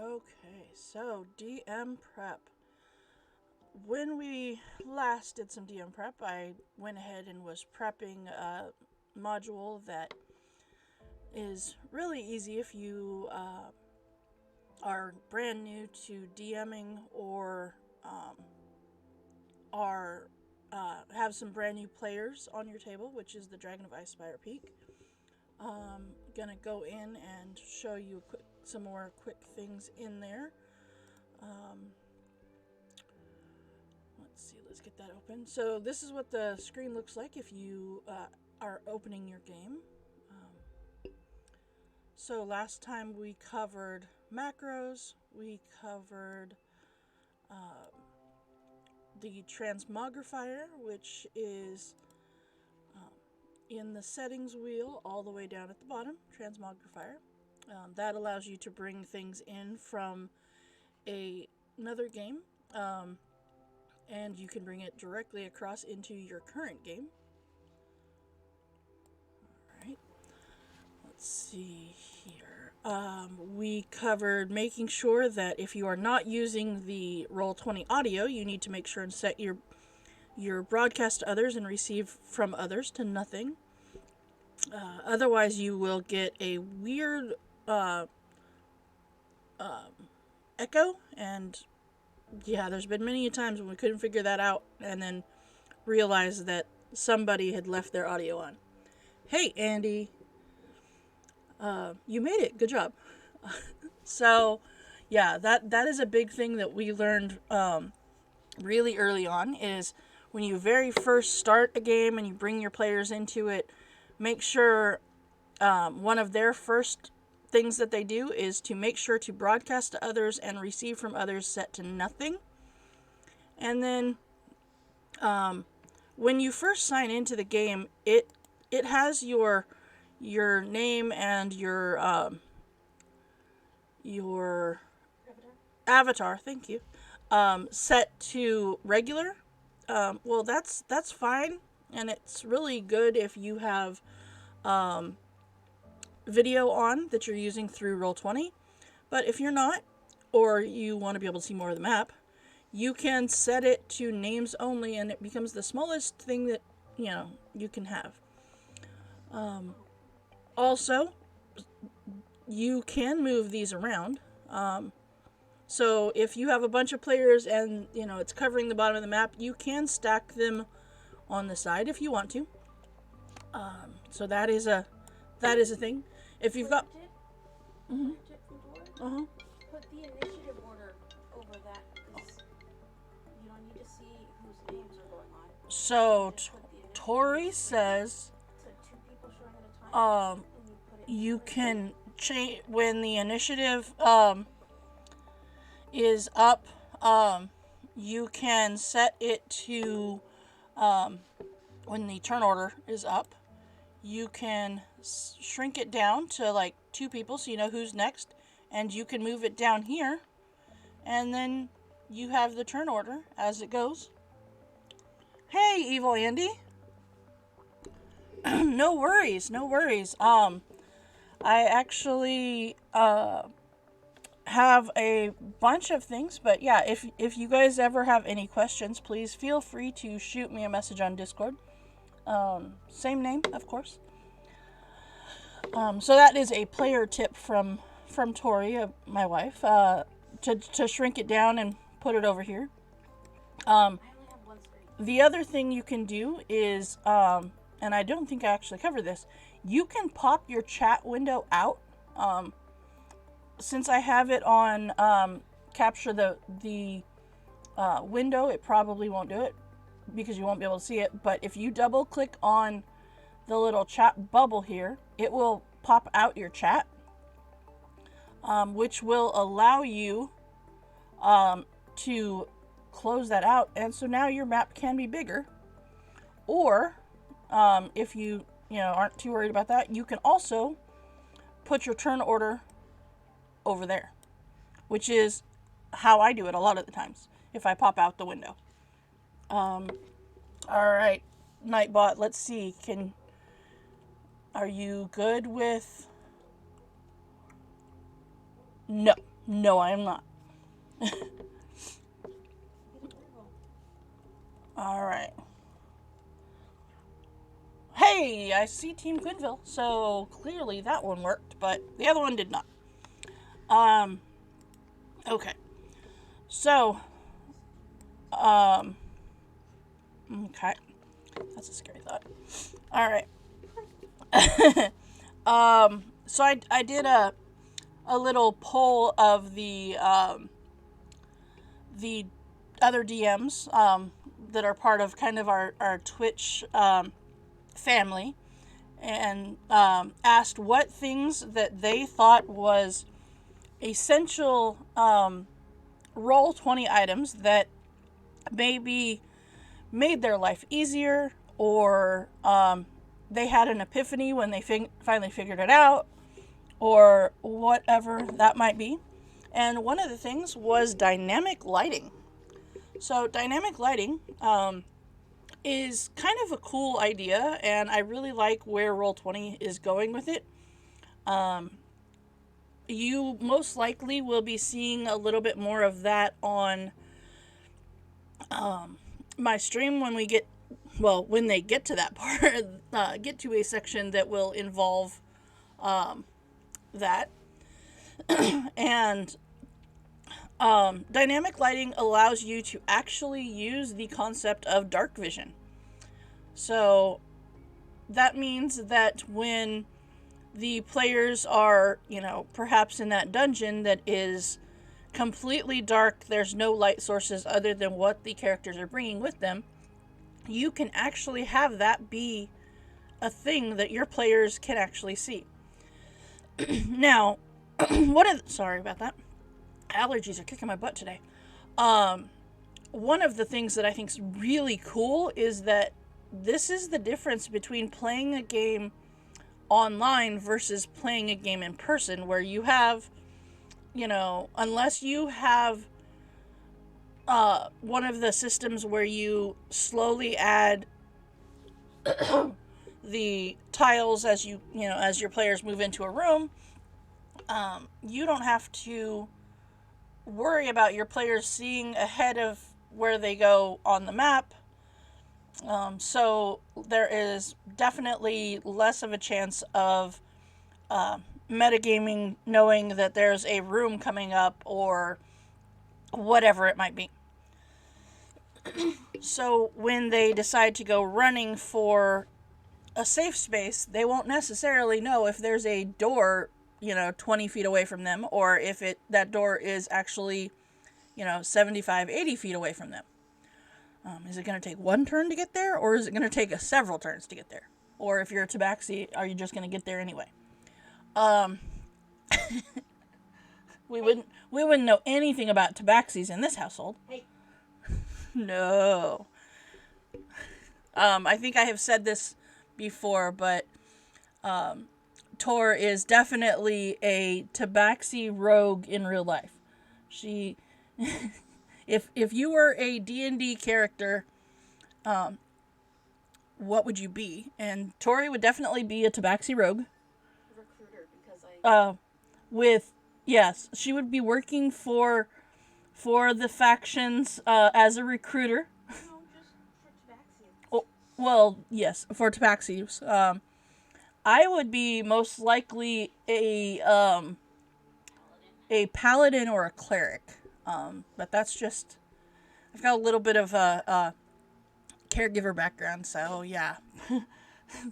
Okay, so DM prep. When we last did some DM prep, I went ahead and was prepping a module that is really easy if you are brand new to DMing or are have some brand new players on your table, which is the Dragon of Icespire Peak. Gonna go in and show you some more quick things in there. Let's see, let's get that open. So this is what the screen looks like if you are opening your game. So last time we covered macros, we covered the transmogrifier, which is in the settings wheel all the way down at the bottom, transmogrifier. That allows you to bring things in from another game, and you can bring it directly across into your current game. Alright, let's see here. We covered making sure that if you are not using the Roll20 audio, you need to make sure and set your broadcast to others and receive from others to nothing. Otherwise, you will get a weird echo, and yeah, there's been many times when we couldn't figure that out and then realized that somebody had left their audio on. Hey, Andy. You made it. Good job. So, yeah, that is a big thing that we learned really early on is when you very first start a game and you bring your players into it, make sure one of their first things that they do is to make sure to broadcast to others and receive from others set to nothing. And then when you first sign into the game, it has your name and your avatar, thank you, set to regular. Well, that's fine, and it's really good if you have video on that you're using through Roll20. But if you're not, or you want to be able to see more of the map, you can set it to names only, and it becomes the smallest thing that you can have. Also, you can move these around. So if you have a bunch of players and it's covering the bottom of the map, you can stack them on the side if you want to. So that is a thing. If you've got Put the initiative order over that because you don't need to see whose names are going on. So Tori says two people showing at a time. You can change when the initiative is up. You can set it to when the turn order is up. You can shrink it down to like 2 people so you know who's next, and you can move it down here, and then you have the turn order as it goes. Hey, Evil Andy. No worries. I actually have a bunch of things, but yeah, if you guys ever have any questions, please feel free to shoot me a message on Discord. Same name, of course. So that is a player tip from Tori, my wife, to shrink it down and put it over here. I only have one screen. The other thing you can do is, and I don't think I actually covered this, you can pop your chat window out. Since I have it on capture the window, it probably won't do it because you won't be able to see it. But if you double click on the little chat bubble here, it will pop out your chat, which will allow you to close that out, and so now your map can be bigger. Or if you aren't too worried about that, you can also put your turn order over there, which is how I do it a lot of the times if I pop out the window. All right, Nightbot, let's see. Are you good with? No, No, I am not. All right. Hey, I see Team Quinville, so clearly that one worked, but the other one did not. Okay. So, okay. That's a scary thought. All right. So I did a little poll of the other DMs that are part of kind of our Twitch family, and asked what things that they thought was essential Roll20 items that maybe made their life easier, or they had an epiphany when they finally figured it out, or whatever that might be. And one of the things was dynamic lighting. So dynamic lighting is kind of a cool idea, and I really like where Roll20 is going with it. You most likely will be seeing a little bit more of that on my stream when they get to that part, get to a section that will involve that. And dynamic lighting allows you to actually use the concept of dark vision. So that means that when the players are, perhaps in that dungeon that is completely dark, there's no light sources other than what the characters are bringing with them, you can actually have that be a thing that your players can actually see. Now, sorry about that. Allergies are kicking my butt today. One of the things that I think is really cool is that this is the difference between playing a game online versus playing a game in person, where you have, unless you have one of the systems where you slowly add the tiles as as your players move into a room, you don't have to worry about your players seeing ahead of where they go on the map. So there is definitely less of a chance of metagaming, knowing that there's a room coming up or whatever it might be. So when they decide to go running for a safe space, they won't necessarily know if there's a door 20 feet away from them, or if that door is actually 75, 80 feet away from them. Is it going to take one turn to get there, or is it going to take several turns to get there? Or if you're a tabaxi, are you just going to get there anyway? We wouldn't know anything about tabaxis in this household. Hey. No. I think I have said this before, but Tor is definitely a tabaxi rogue in real life. She, if you were a D&D character, what would you be? And Tori would definitely be a tabaxi rogue. Recruiter, because yes, she would be working for the factions as a recruiter. No, just for tabaxi. Oh, well, yes, for tabaxis. I would be most likely a paladin or a cleric. But that's just, I've got a little bit of a caregiver background, so yeah.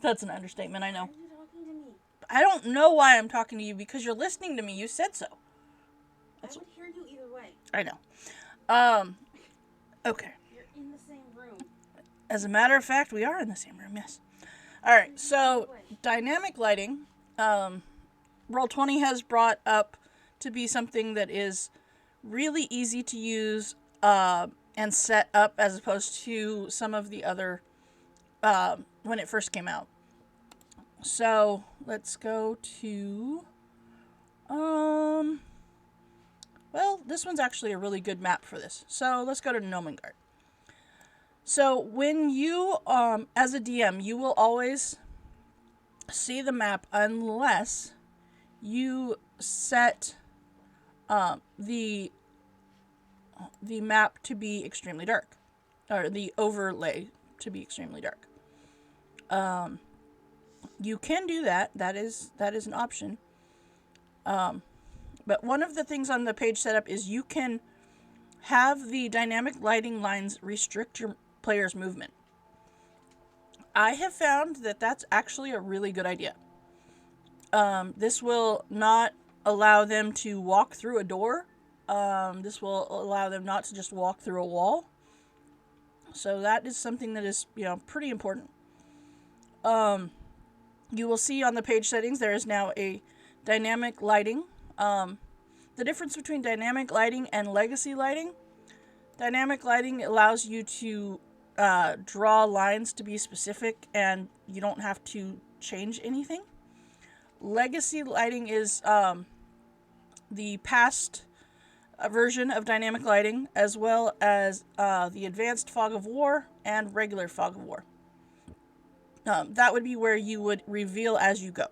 That's an understatement, I know. Why are you talking to me? I don't know why I'm talking to you, because you're listening to me. You said so. I would hear you either way. I know. Okay. You're in the same room. As a matter of fact, we are in the same room, yes. Alright, so dynamic lighting, Roll20 has brought up to be something that is really easy to use and set up, as opposed to some of the other when it first came out. So let's go to well, this one's actually a really good map for this. So let's go to Nomengard. So when you as a DM, you will always see the map unless you set the map to be extremely dark, or the overlay to be extremely dark. You can do that. That is an option. But one of the things on the page setup is you can have the dynamic lighting lines restrict your player's movement. I have found that that's actually a really good idea. This will not allow them to walk through a door. This will allow them not to just walk through a wall. So that is something that is, pretty important. You will see on the page settings there is now a dynamic lighting. The difference between dynamic lighting and legacy lighting: dynamic lighting allows you to draw lines to be specific, and you don't have to change anything. Legacy lighting is the past version of dynamic lighting, as well as the advanced fog of war and regular fog of war. That would be where you would reveal as you go.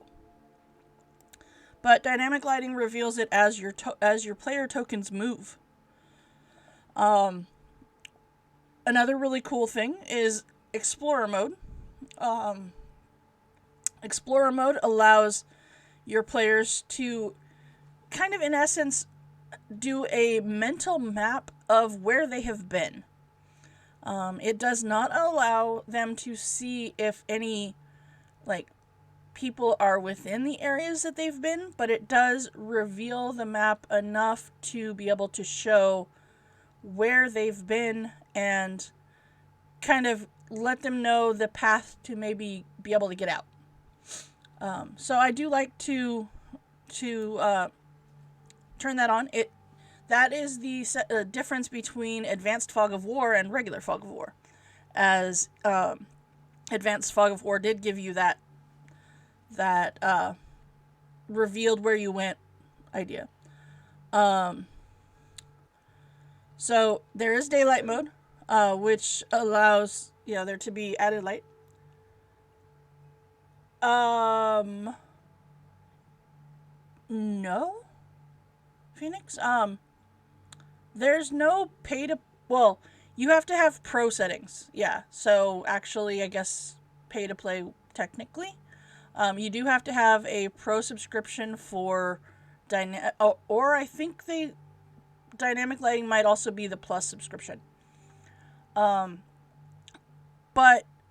But dynamic lighting reveals it as your player tokens move. Another really cool thing is Explorer mode. Explorer mode allows your players to kind of, in essence, do a mental map of where they have been. It does not allow them to see if any, people are within the areas that they've been, but it does reveal the map enough to be able to show where they've been and kind of let them know the path to maybe be able to get out. So I do like to turn that on. That is the difference between advanced fog of war and regular fog of war, as advanced fog of war did give you that revealed where you went idea. So there is daylight mode, which allows there to be added light. No, Phoenix. There's no pay to. Well, you have to have pro settings. Yeah. So actually, I guess pay to play technically. You do have to have a pro subscription for or I think dynamic lighting might also be the plus subscription. But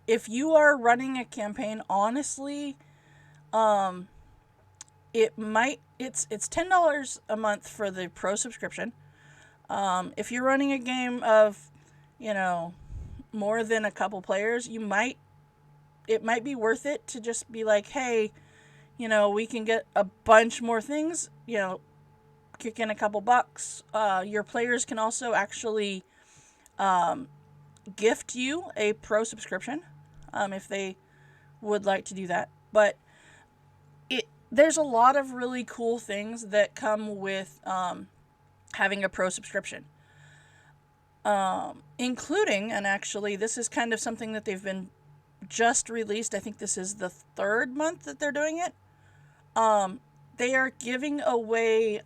if you are running a campaign, honestly, it's $10 a month for the pro subscription. If you're running a game of, more than a couple players, it might be worth it to just be like, hey, we can get a bunch more things, kick in a couple bucks. Your players can also actually gift you a pro subscription if they would like to do that. But there's a lot of really cool things that come with having a pro subscription. Including, and actually this is kind of something that they've been just released. I think this is the third month that they're doing it. They are giving away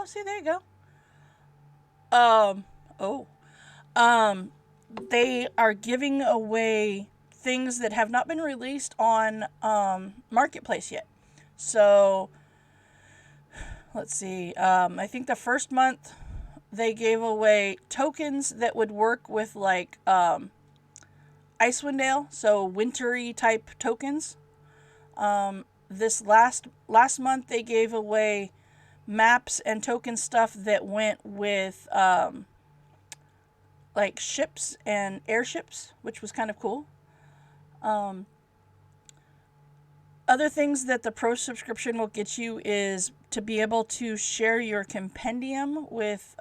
see, there you go. They are giving away things that have not been released on Marketplace yet. So let's see. I think the first month they gave away tokens that would work with Icewind Dale, so wintry type tokens. This last month they gave away maps and token stuff that went with ships and airships, which was kind of cool. Other things that the pro subscription will get you is to be able to share your compendium with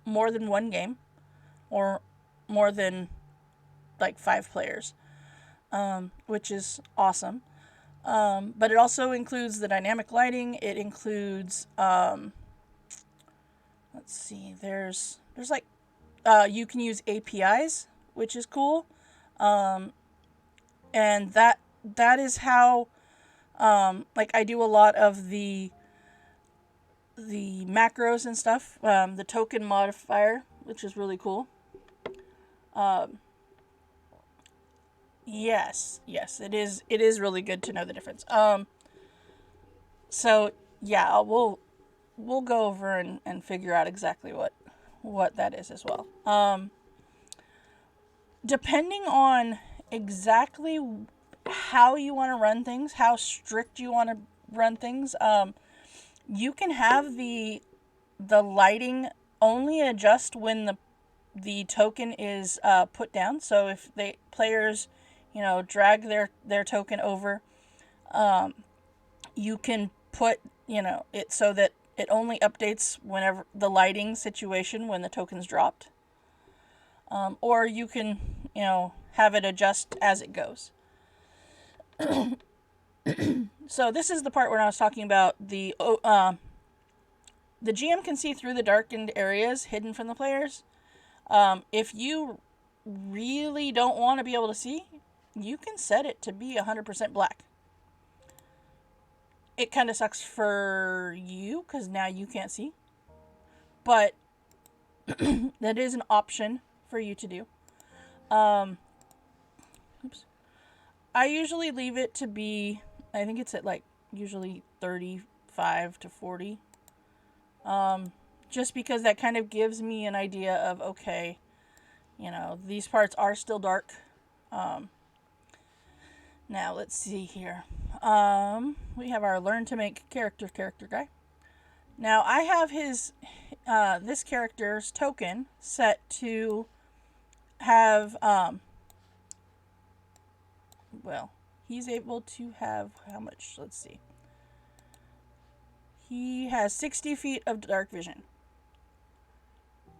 more than one game, or more than 5 players, which is awesome. But it also includes the dynamic lighting. It includes, let's see, there's you can use APIs, which is cool. And that is how, I do a lot of the the macros and stuff, the token modifier, which is really cool. Yes, it is. It is really good to know the difference. So yeah, we'll go over and figure out exactly what that is as well. Depending on exactly how you want to run things, how strict you want to run things, you can have the lighting only adjust when the token is put down. So if the players, drag their token over, you can put, it so that it only updates whenever the lighting situation when the token's dropped. Or you can, have it adjust as it goes. So this is the part where I was talking about the GM can see through the darkened areas hidden from the players. If you really don't want to be able to see, you can set it to be 100% black. It kind of sucks for you because now you can't see. But that is an option for you to do. Oops. I usually leave it to be, I think it's at like usually 35 to 40. Just because that kind of gives me an idea of, okay, these parts are still dark. Now let's see here. We have our learn to make character guy. Now I have his, this character's token set to have, he's able to have how much? Let's see. He has 60 feet of dark vision.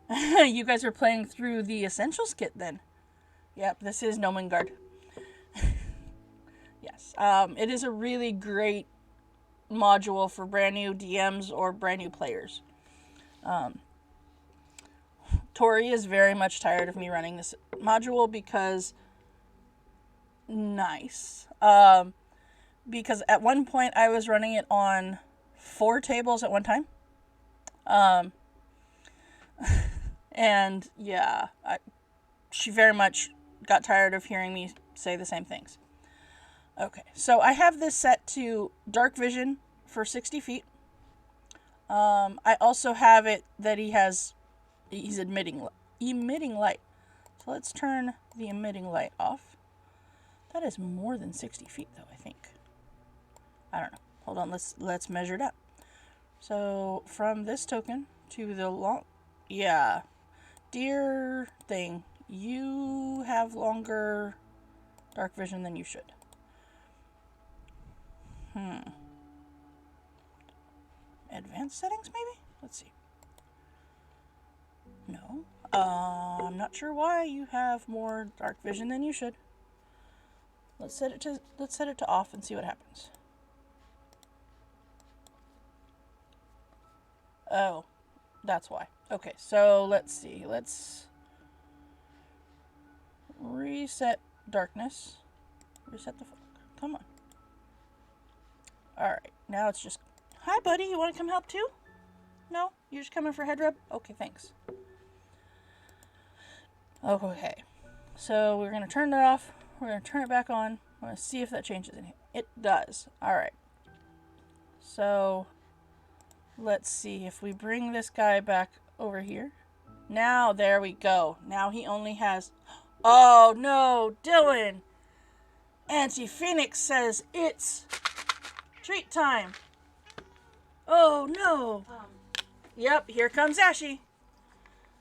You guys are playing through the Essentials kit then. Yep, this is Nomengard. Yes. It is a really great module for brand new DMs or brand new players. Tori is very much tired of me running this module because because at one point I was running it on 4 tables at one time. And yeah, she very much got tired of hearing me say the same things. Okay, so I have this set to dark vision for 60 feet. I also have it that he's emitting light. So let's turn the emitting light off. That is more than 60 feet though, I think. I don't know. Hold on, let's measure it up. So from this token to the long, yeah, dear thing, you have longer dark vision than you should. Advanced settings, maybe? Let's see. No. I'm not sure why you have more dark vision than you should. Let's set it to off and see what happens. Oh, that's why. Okay, so let's see. Let's reset darkness. Reset the fog. Come on. Alright, now it's just... Hi, buddy. You want to come help too? No? You're just coming for head rub? Okay, thanks. Okay. So we're going to turn that off. We're going to turn it back on. We're going to see if that changes anything. It does. Alright. So... let's see if we bring this guy back over here. Now, there we go. Now he only has... Oh, no, Dylan! Auntie Phoenix says it's treat time. Oh, no. Yep, here comes Ashy.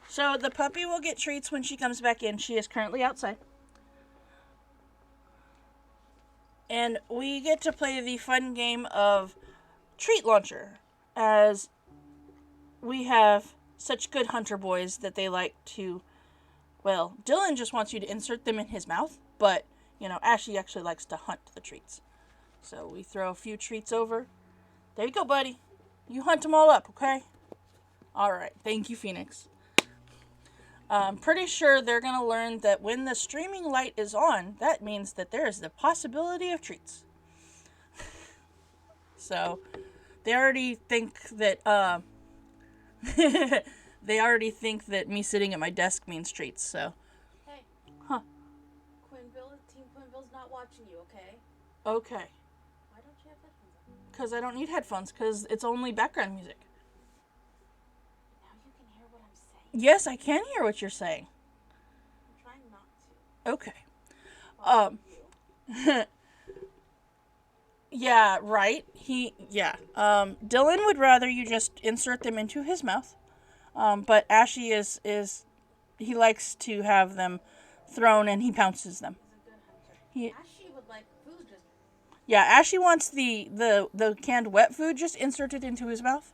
So the puppy will get treats when she comes back in. She is currently outside. And we get to play the fun game of treat launcher, as we have such good hunter boys that they like to, well, Dylan just wants you to insert them in his mouth, but, Ashley actually likes to hunt the treats. So we throw a few treats over. There you go, buddy. You hunt them all up, okay? Alright, thank you, Phoenix. I'm pretty sure they're going to learn that when the streaming light is on, that means that there is the possibility of treats. So... they already think that They already think that me sitting at my desk means treats, so. Hey. Huh. Team Quinville's not watching you, okay? Okay. Why don't you have headphones on? Because I don't need headphones, because it's only background music. Now you can hear what I'm saying. Yes, I can hear what you're saying. I'm trying not to. Okay. Yeah, right. Dylan would rather you just insert them into his mouth. But Ashy is he likes to have them thrown and he pounces them. He's a good hunter. He Ashy would like food just. Yeah, Ashy wants the canned wet food just inserted into his mouth.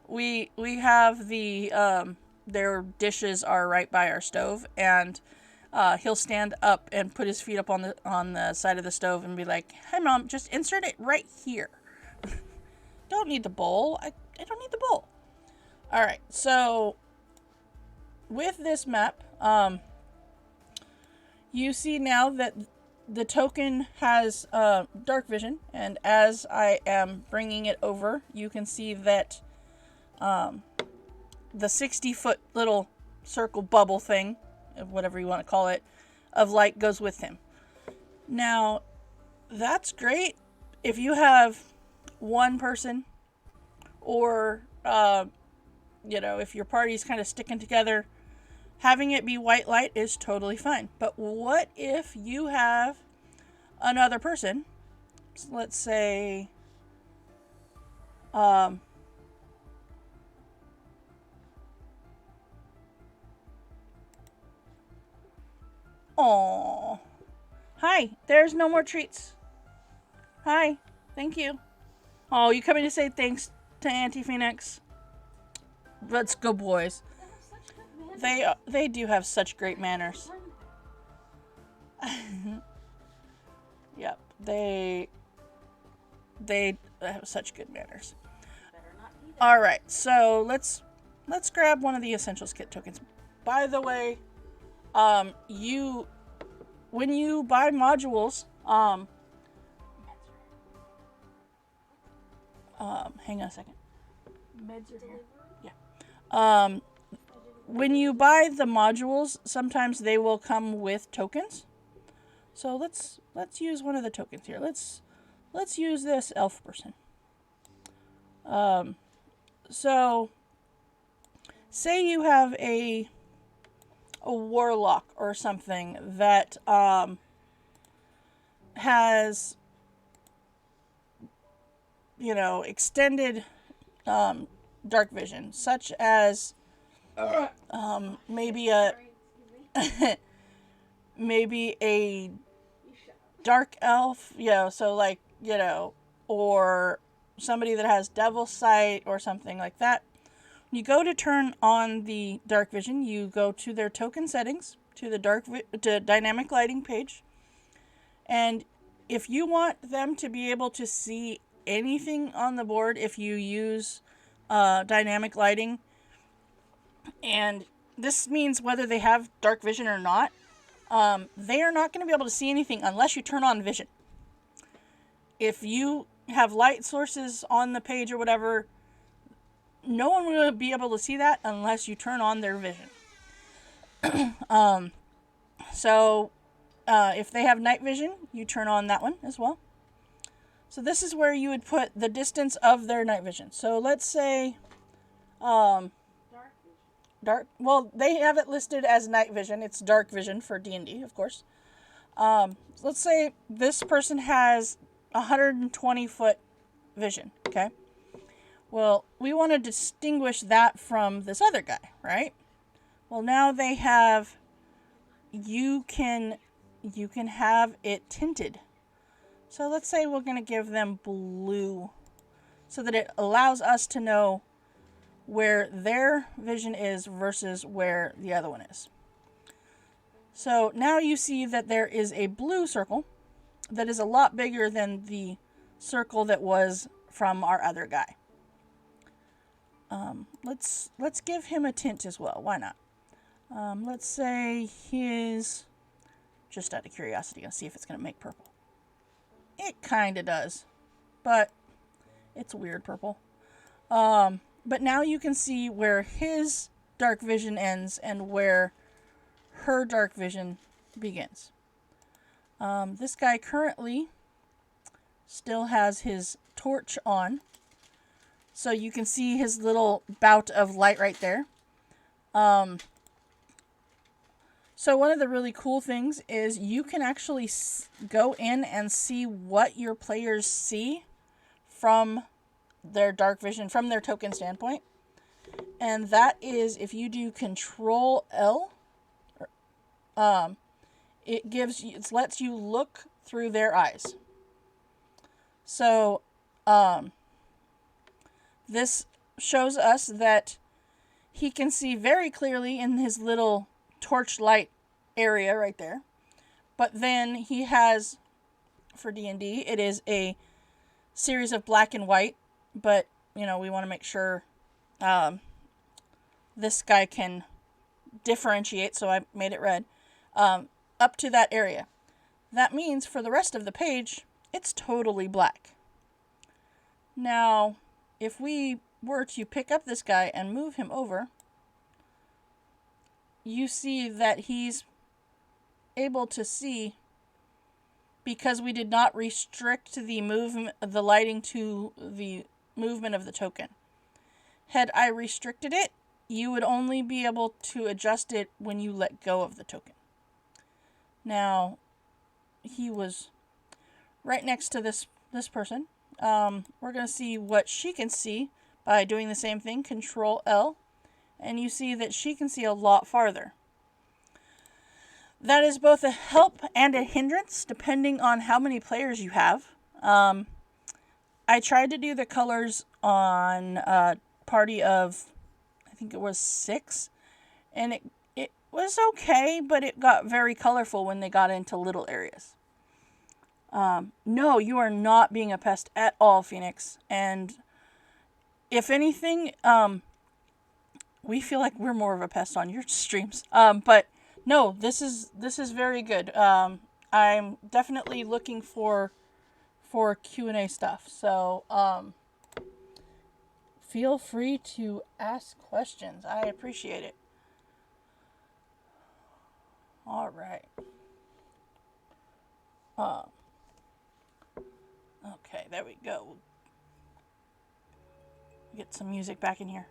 We have their dishes are right by our stove, and he'll stand up and put his feet up on the side of the stove and be like, "Hey, Mom, just insert it right here. Don't need the bowl. I don't need the bowl." All right, so with this map, you see now that the token has dark vision, and as I am bringing it over, you can see that the 60-foot little circle bubble thing, whatever you want to call it, of light goes with him. Now, that's great if you have one person, or if your party's kind of sticking together. Having it be white light is totally fine. But what if you have another person? So let's say, Aww. Hi, there's no more treats. Hi, thank you. Oh, you coming to say thanks to Auntie Phoenix? Let's go, boys. They do have such great manners. Yep, they have such good manners. All right, so let's grab one of the Essentials Kit tokens. By the way, when you buy modules, hang on a second. Meds are here. Yeah. When you buy the modules, sometimes they will come with tokens. So let's use one of the tokens here. Let's use this elf person. So say you have a warlock or something that has extended dark vision, such as maybe a maybe a dark elf, so like, or somebody that has devil sight or something like that. When you go to turn on the dark vision, you go to their token settings, to the to dynamic lighting page, and if you want them to be able to see anything on the board, if you use dynamic lighting, and this means whether they have dark vision or not, they are not going to be able to see anything unless you turn on vision. If you have light sources on the page or whatever, no one will be able to see that unless you turn on their vision. So if they have night vision, you turn on that one as well. So this is where you would put the distance of their night vision. So let's say well, they have it listed as night vision. It's dark vision for D&D, of course. Let's say this person has 120-foot vision, okay? Well, we want to distinguish that from this other guy, right? Well, now they have, you can have it tinted. So let's say we're going to give them blue so that it allows us to know where their vision is versus where the other one is. So now you see that there is a blue circle that is a lot bigger than the circle that was from our other guy. Let's give him a tint as well. Why not? Let's say his, just out of curiosity, I'll see if it's going to make purple. It kind of does, but it's weird purple. But now you can see where his dark vision ends and where her dark vision begins. This guy currently still has his torch on, so you can see his little bout of light right there. So one of the really cool things is you can actually go in and see what your players see from their dark vision, from their token standpoint. And that is if you do Control L, it lets you look through their eyes. So this shows us that he can see very clearly in his little torchlight area right there. But then he has, for D&D, it is a series of black and white, but we want to make sure this guy can differentiate, so I made it red, up to that area. That means for the rest of the page, it's totally black. Now, if we were to pick up this guy and move him over, you see that he's able to see, because we did not restrict the lighting to the movement of the token. Had I restricted it, you would only be able to adjust it when you let go of the token. Now, he was right next to this person. We're going to see what she can see by doing the same thing, Control L, and you see that she can see a lot farther. That is both a help and a hindrance, depending on how many players you have. I tried to do the colors on a party of, I think it was 6, and it was okay, but it got very colorful when they got into little areas. No, you are not being a pest at all, Phoenix. And if anything, we feel like we're more of a pest on your streams. But no, this is very good. I'm definitely looking for Q&A stuff. So, feel free to ask questions. I appreciate it. All right. Okay, there we go. Get some music back in here.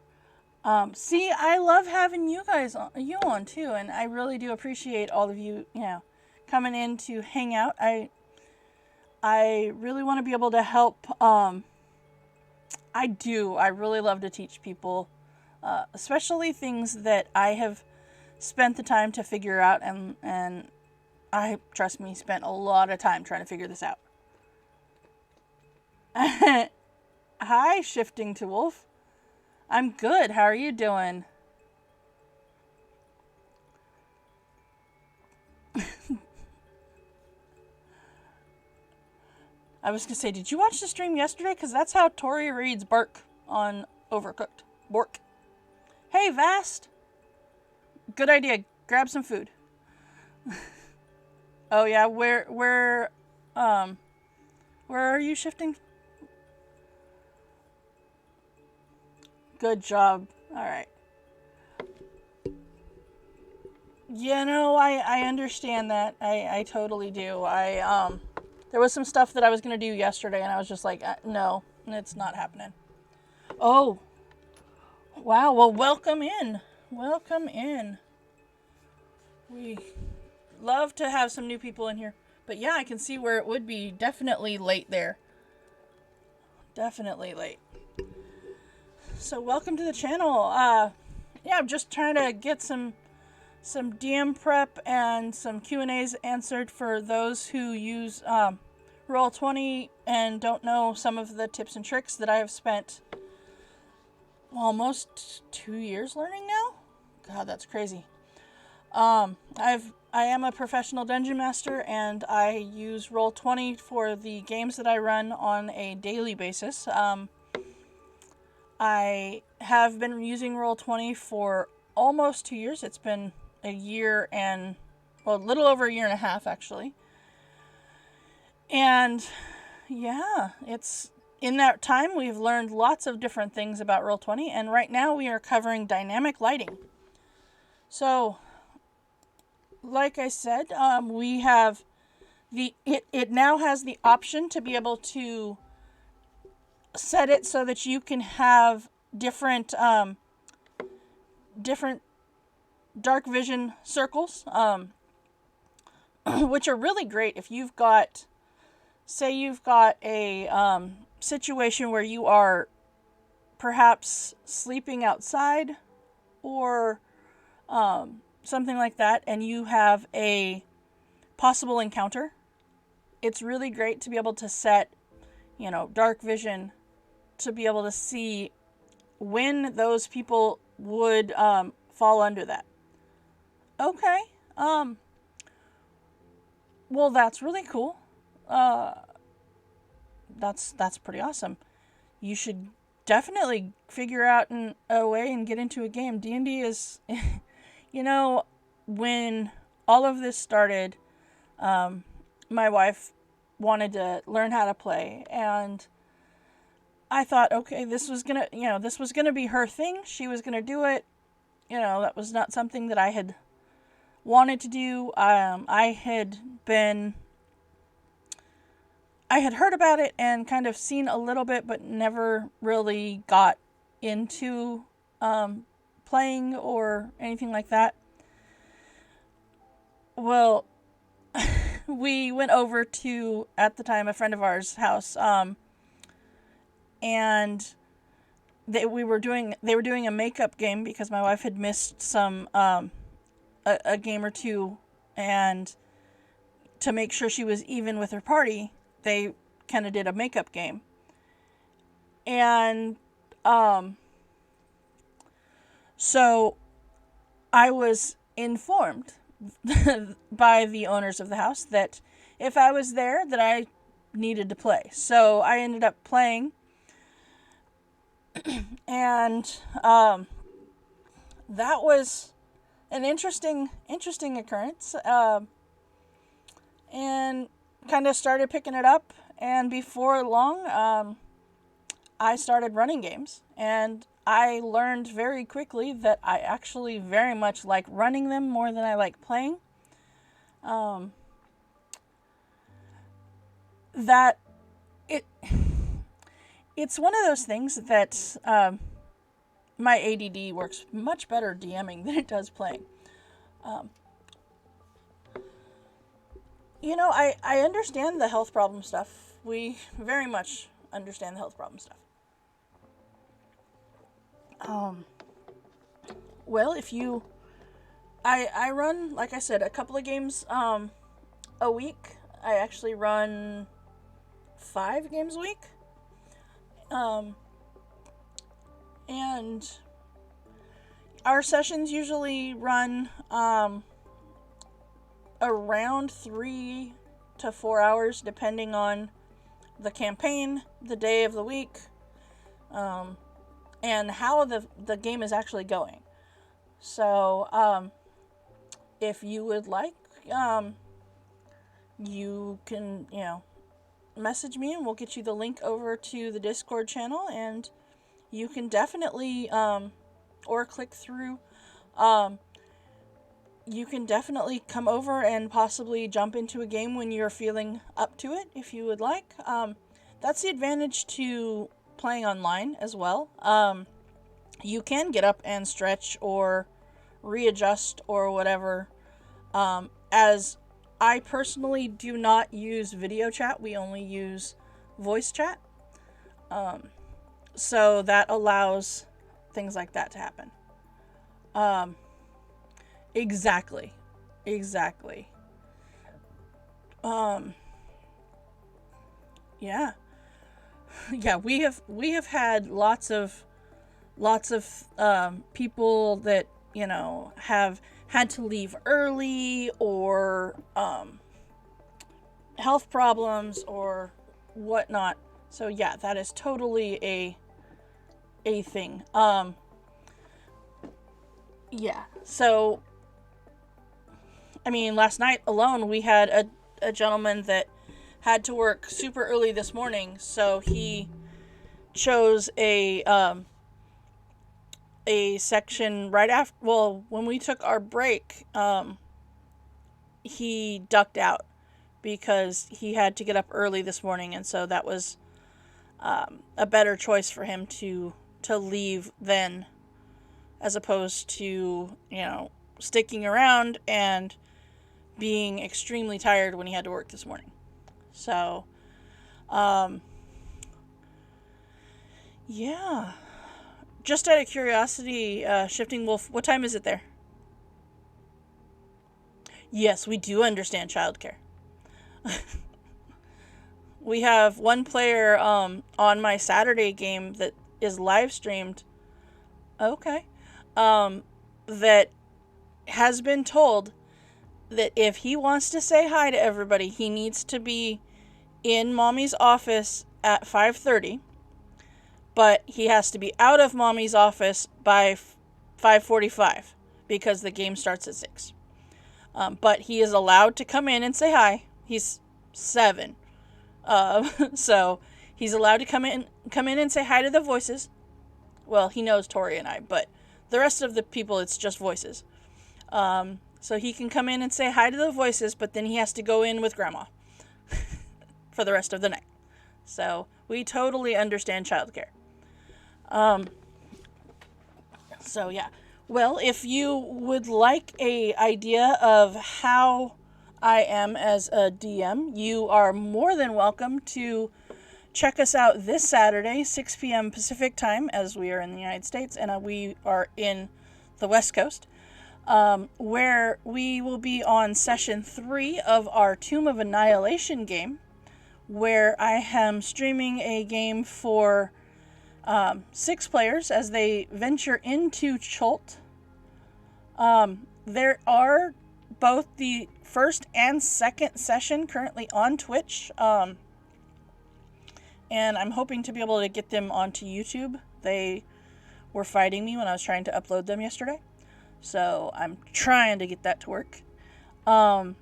See, I love having you guys on too, and I really do appreciate all of you, coming in to hang out. I really want to be able to help. I really love to teach people, especially things that I have spent the time to figure out, and I, trust me, spent a lot of time trying to figure this out. Hi, Shifting to Wolf. I'm good. How are you doing? I was going to say, did you watch the stream yesterday? Because that's how Tori reads bark on Overcooked. Bork. Hey, Vast. Good idea. Grab some food. Oh, yeah. Where are you shifting? Good job. All right. I understand that. I totally do. There was some stuff that I was going to do yesterday, and I was just like, no, it's not happening. Oh. Wow. Well, welcome in. Welcome in. We love to have some new people in here. But yeah, I can see where it would be definitely late there. Definitely late. So welcome to the channel. I'm just trying to get some DM prep and some Q&As answered for those who use Roll20 and don't know some of the tips and tricks that I have spent almost 2 years learning now. God, that's crazy. I am a professional dungeon master, and I use Roll20 for the games that I run on a daily basis. I have been using Roll20 for almost 2 years. It's been a year and, a little over a year and a half, actually. And, yeah, it's in that time, we've learned lots of different things about Roll20, and right now we are covering dynamic lighting. So, like I said, we have it now has the option to be able to set it so that you can have different different dark vision circles, which are really great if you've got, say you've got a situation where you are perhaps sleeping outside or something like that, and you have a possible encounter. It's really great to be able to set, dark vision to be able to see when those people would fall under that. Okay. Well, that's really cool. That's pretty awesome. You should definitely figure out a way and get into a game. D&D is, when all of this started, my wife wanted to learn how to play, and I thought, okay, this was gonna be her thing. She was gonna do it. That was not something that I had wanted to do. I had heard about it and kind of seen a little bit, but never really got into playing or anything like that. Well, we went over to, at the time, a friend of ours' house, and they were doing a makeup game because my wife had missed some a game or two, and to make sure she was even with her party, they kind of did a makeup game. And so I was informed by the owners of the house that if I was there, that I needed to play. So I ended up playing, and that was an interesting occurrence, and kind of started picking it up. And before long, I started running games, and I learned very quickly that I actually very much like running them more than I like playing. It's one of those things that my ADD works much better DMing than it does playing. I understand the health problem stuff. We very much understand the health problem stuff. Well, I run, like I said, a couple of games a week. I actually run 5 games a week. And our sessions usually run around 3 to 4 hours, depending on the campaign, the day of the week, and how the game is actually going. So, if you would like, you can, message me and we'll get you the link over to the Discord channel, and you can definitely, or click through, you can definitely come over and possibly jump into a game when you're feeling up to it, if you would like. That's the advantage to playing online as well. You can get up and stretch or readjust or whatever. As I personally do not use video chat, we only use voice chat. So that allows things like that to happen. Exactly. Yeah. Yeah, we have had lots of people that, have had to leave early, or health problems or whatnot. So yeah, that is totally a thing. Yeah. So, I mean, last night alone we had a gentleman that had to work super early this morning, so he chose a section right after. Well, when we took our break, he ducked out because he had to get up early this morning, and so that was a better choice for him to leave then, as opposed to sticking around and being extremely tired when he had to work this morning. So, yeah. Just out of curiosity, Shifting Wolf, what time is it there? Yes, we do understand childcare. We have one player on my Saturday game that is live streamed. Okay. That has been told that if he wants to say hi to everybody, he needs to be in Mommy's office at 5:30, but he has to be out of Mommy's office by 5:45 because the game starts at 6. But he is allowed to come in and say hi. He's 7. So he's allowed to come in and say hi to the voices. Well, he knows Tori and I, but the rest of the people, it's just voices. So he can come in and say hi to the voices, but then he has to go in with Grandma for the rest of the night. So we totally understand childcare. So yeah. Well, if you would like a idea of how I am as a DM, you are more than welcome to check us out this Saturday, 6 p.m. Pacific time, as we are in the United States, and we are in the West Coast, where we will be on session 3 of our Tomb of Annihilation game, where I am streaming a game for 6 players as they venture into Chult. There are both the first and second session currently on Twitch, and I'm hoping to be able to get them onto YouTube. They were fighting me when I was trying to upload them yesterday, so I'm trying to get that to work. But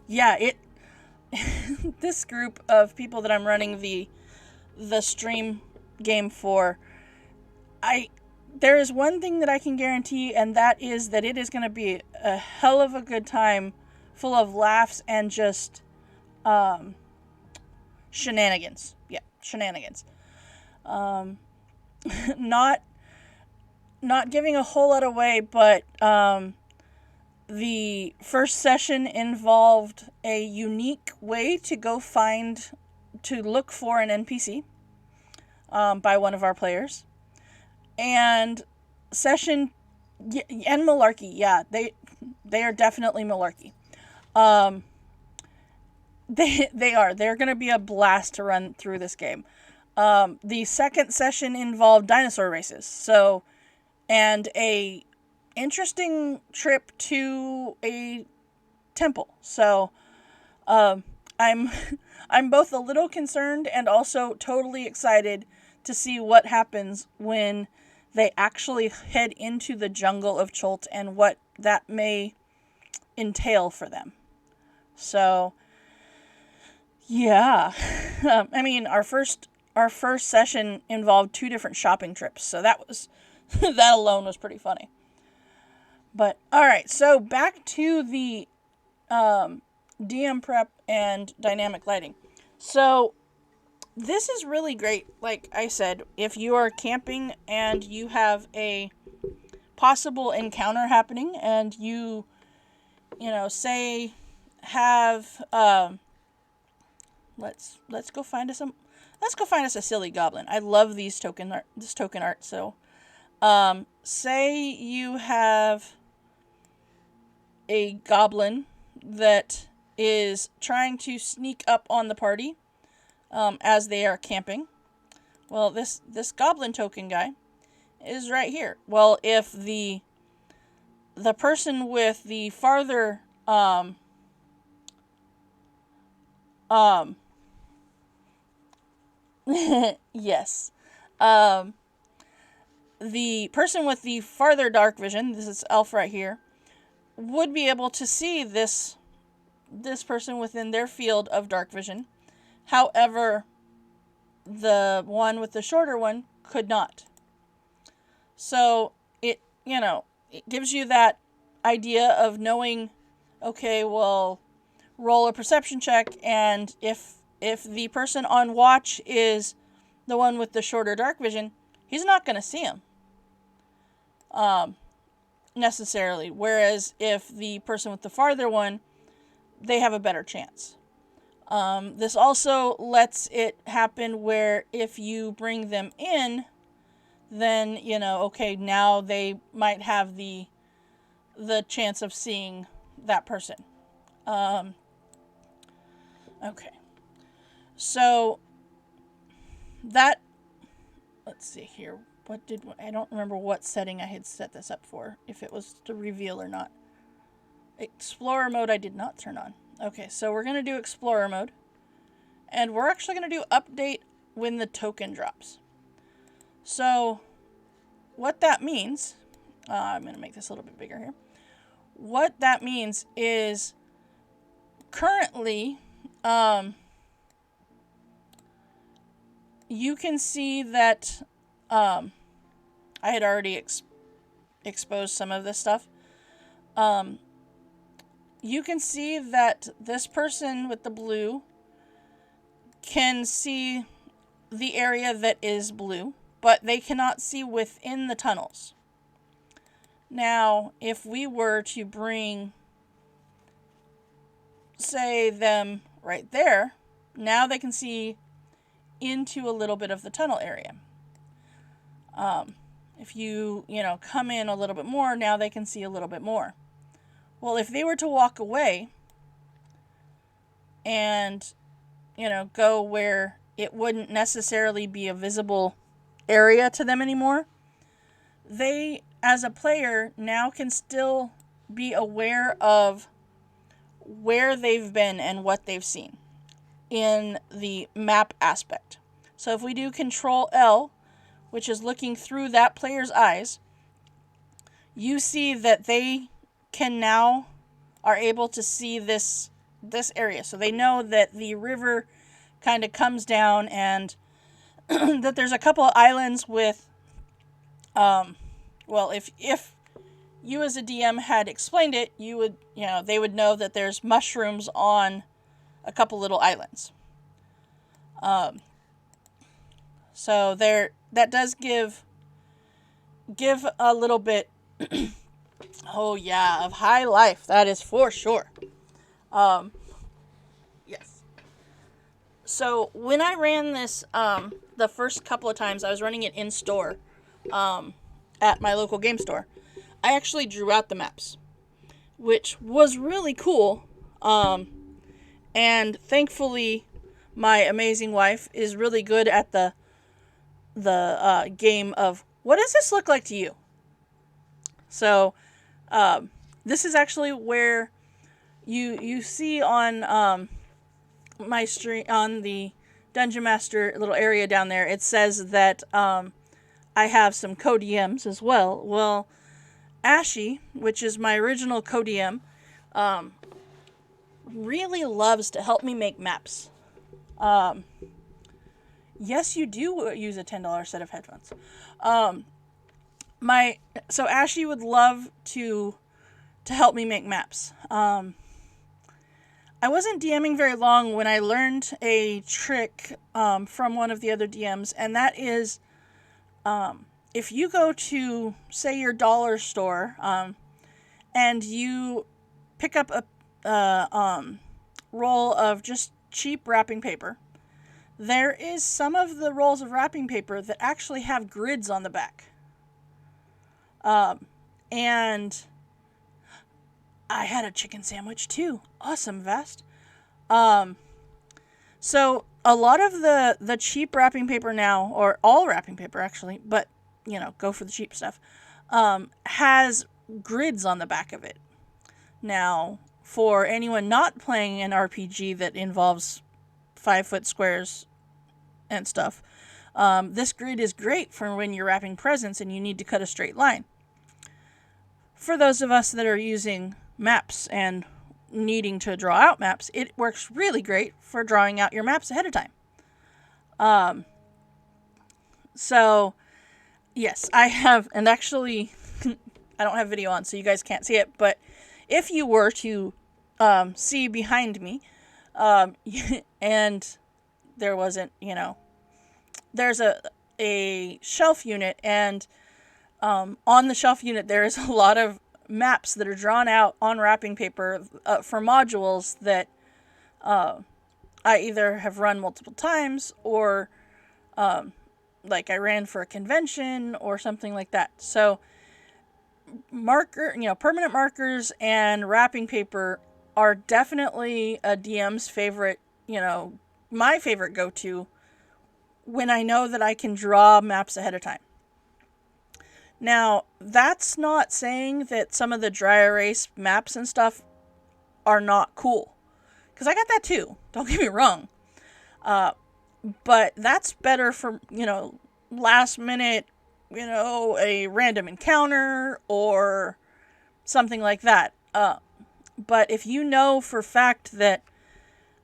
yeah, this group of people that I'm running the stream game for, there is one thing that I can guarantee, and that is that it is going to be a hell of a good time, full of laughs and just shenanigans. Yeah, shenanigans. Not giving a whole lot away, but the first session involved a unique way to look for an NPC by one of our players. And and malarkey, yeah, they are definitely malarkey. They're going to be a blast to run through this game. The second session involved dinosaur races, and a interesting trip to a temple. So, I'm both a little concerned and also totally excited to see what happens when they actually head into the jungle of Chult and what that may entail for them. So, yeah. I mean, our first session involved 2 different shopping trips, so that alone was pretty funny. But alright, so back to the DM prep and dynamic lighting. So this is really great. Like I said, if you are camping and you have a possible encounter happening, and say have let's go find us a silly goblin. I love this token art. So say you have a goblin that is trying to sneak up on the party as they are camping. Well, this goblin token guy is right here. Well, if the person with the farther yes, the person with the farther dark vision, this is elf right here, would be able to see this person within their field of dark vision. However, the one with the shorter one could not. So it, it gives you that idea of knowing, okay, well, roll a perception check, and if the person on watch is the one with the shorter dark vision, he's not going to see him. Necessarily. Whereas if the person with the farther one, they have a better chance. This also lets it happen where if you bring them in, then, okay, now they might have the chance of seeing that person. Okay. So that, let's see here. I don't remember what setting I had set this up for, if it was to reveal or not. Explorer mode I did not turn on. Okay, so we're going to do Explorer mode. And we're actually going to do update when the token drops. So, what that means, I'm going to make this a little bit bigger here. What that means is, currently, you can see that, I had already exposed some of this stuff. You can see that this person with the blue can see the area that is blue, but they cannot see within the tunnels. Now, if we were to bring, say, them right there, now they can see into a little bit of the tunnel area. If you, come in a little bit more, now they can see a little bit more. Well, if they were to walk away and, go where it wouldn't necessarily be a visible area to them anymore, they, as a player, now can still be aware of where they've been and what they've seen in the map aspect. So if we do Control L, which is looking through that player's eyes, you see that they can now are able to see this area. So they know that the river kind of comes down, and that there's a couple of islands with, well, if you as a DM had explained it, you would, they would know that there's mushrooms on a couple little islands. So that does give a little bit, oh yeah, of high life. That is for sure. Yes. So when I ran this, the first couple of times I was running it in store, at my local game store, I actually drew out the maps, which was really cool. And thankfully, my amazing wife is really good at the game of, what does this look like to you? So, this is actually where you see on my stream, on the Dungeon Master little area down there, it says that I have some co-DMs as well. Well, Ashy, which is my original co-DM, really loves to help me make maps. Yes, you do use a $10 set of headphones. So Ashley would love to help me make maps. I wasn't DMing very long when I learned a trick from one of the other DMs, and that is, if you go to, say, your dollar store, and you pick up a roll of just cheap wrapping paper, there is some of the rolls of wrapping paper that actually have grids on the back. And I had a chicken sandwich too. Awesome, Vast. So a lot of the cheap wrapping paper now, or all wrapping paper actually, but go for the cheap stuff, has grids on the back of it. Now, for anyone not playing an RPG that involves 5-foot squares and stuff, this grid is great for when you're wrapping presents and you need to cut a straight line. For those of us that are using maps and needing to draw out maps, it works really great for drawing out your maps ahead of time. So, yes, I have, and actually, I don't have video on, so you guys can't see it, but if you were to see behind me, and there wasn't, there's a shelf unit, and on the shelf unit there is a lot of maps that are drawn out on wrapping paper for modules that I either have run multiple times or like I ran for a convention or something like that. So permanent markers and wrapping paper are definitely a DM's favorite, my favorite go-to when I know that I can draw maps ahead of time. Now, that's not saying that some of the dry erase maps and stuff are not cool. Because I got that too. Don't get me wrong. But that's better for, last minute, a random encounter or something like that. But if you know for a fact that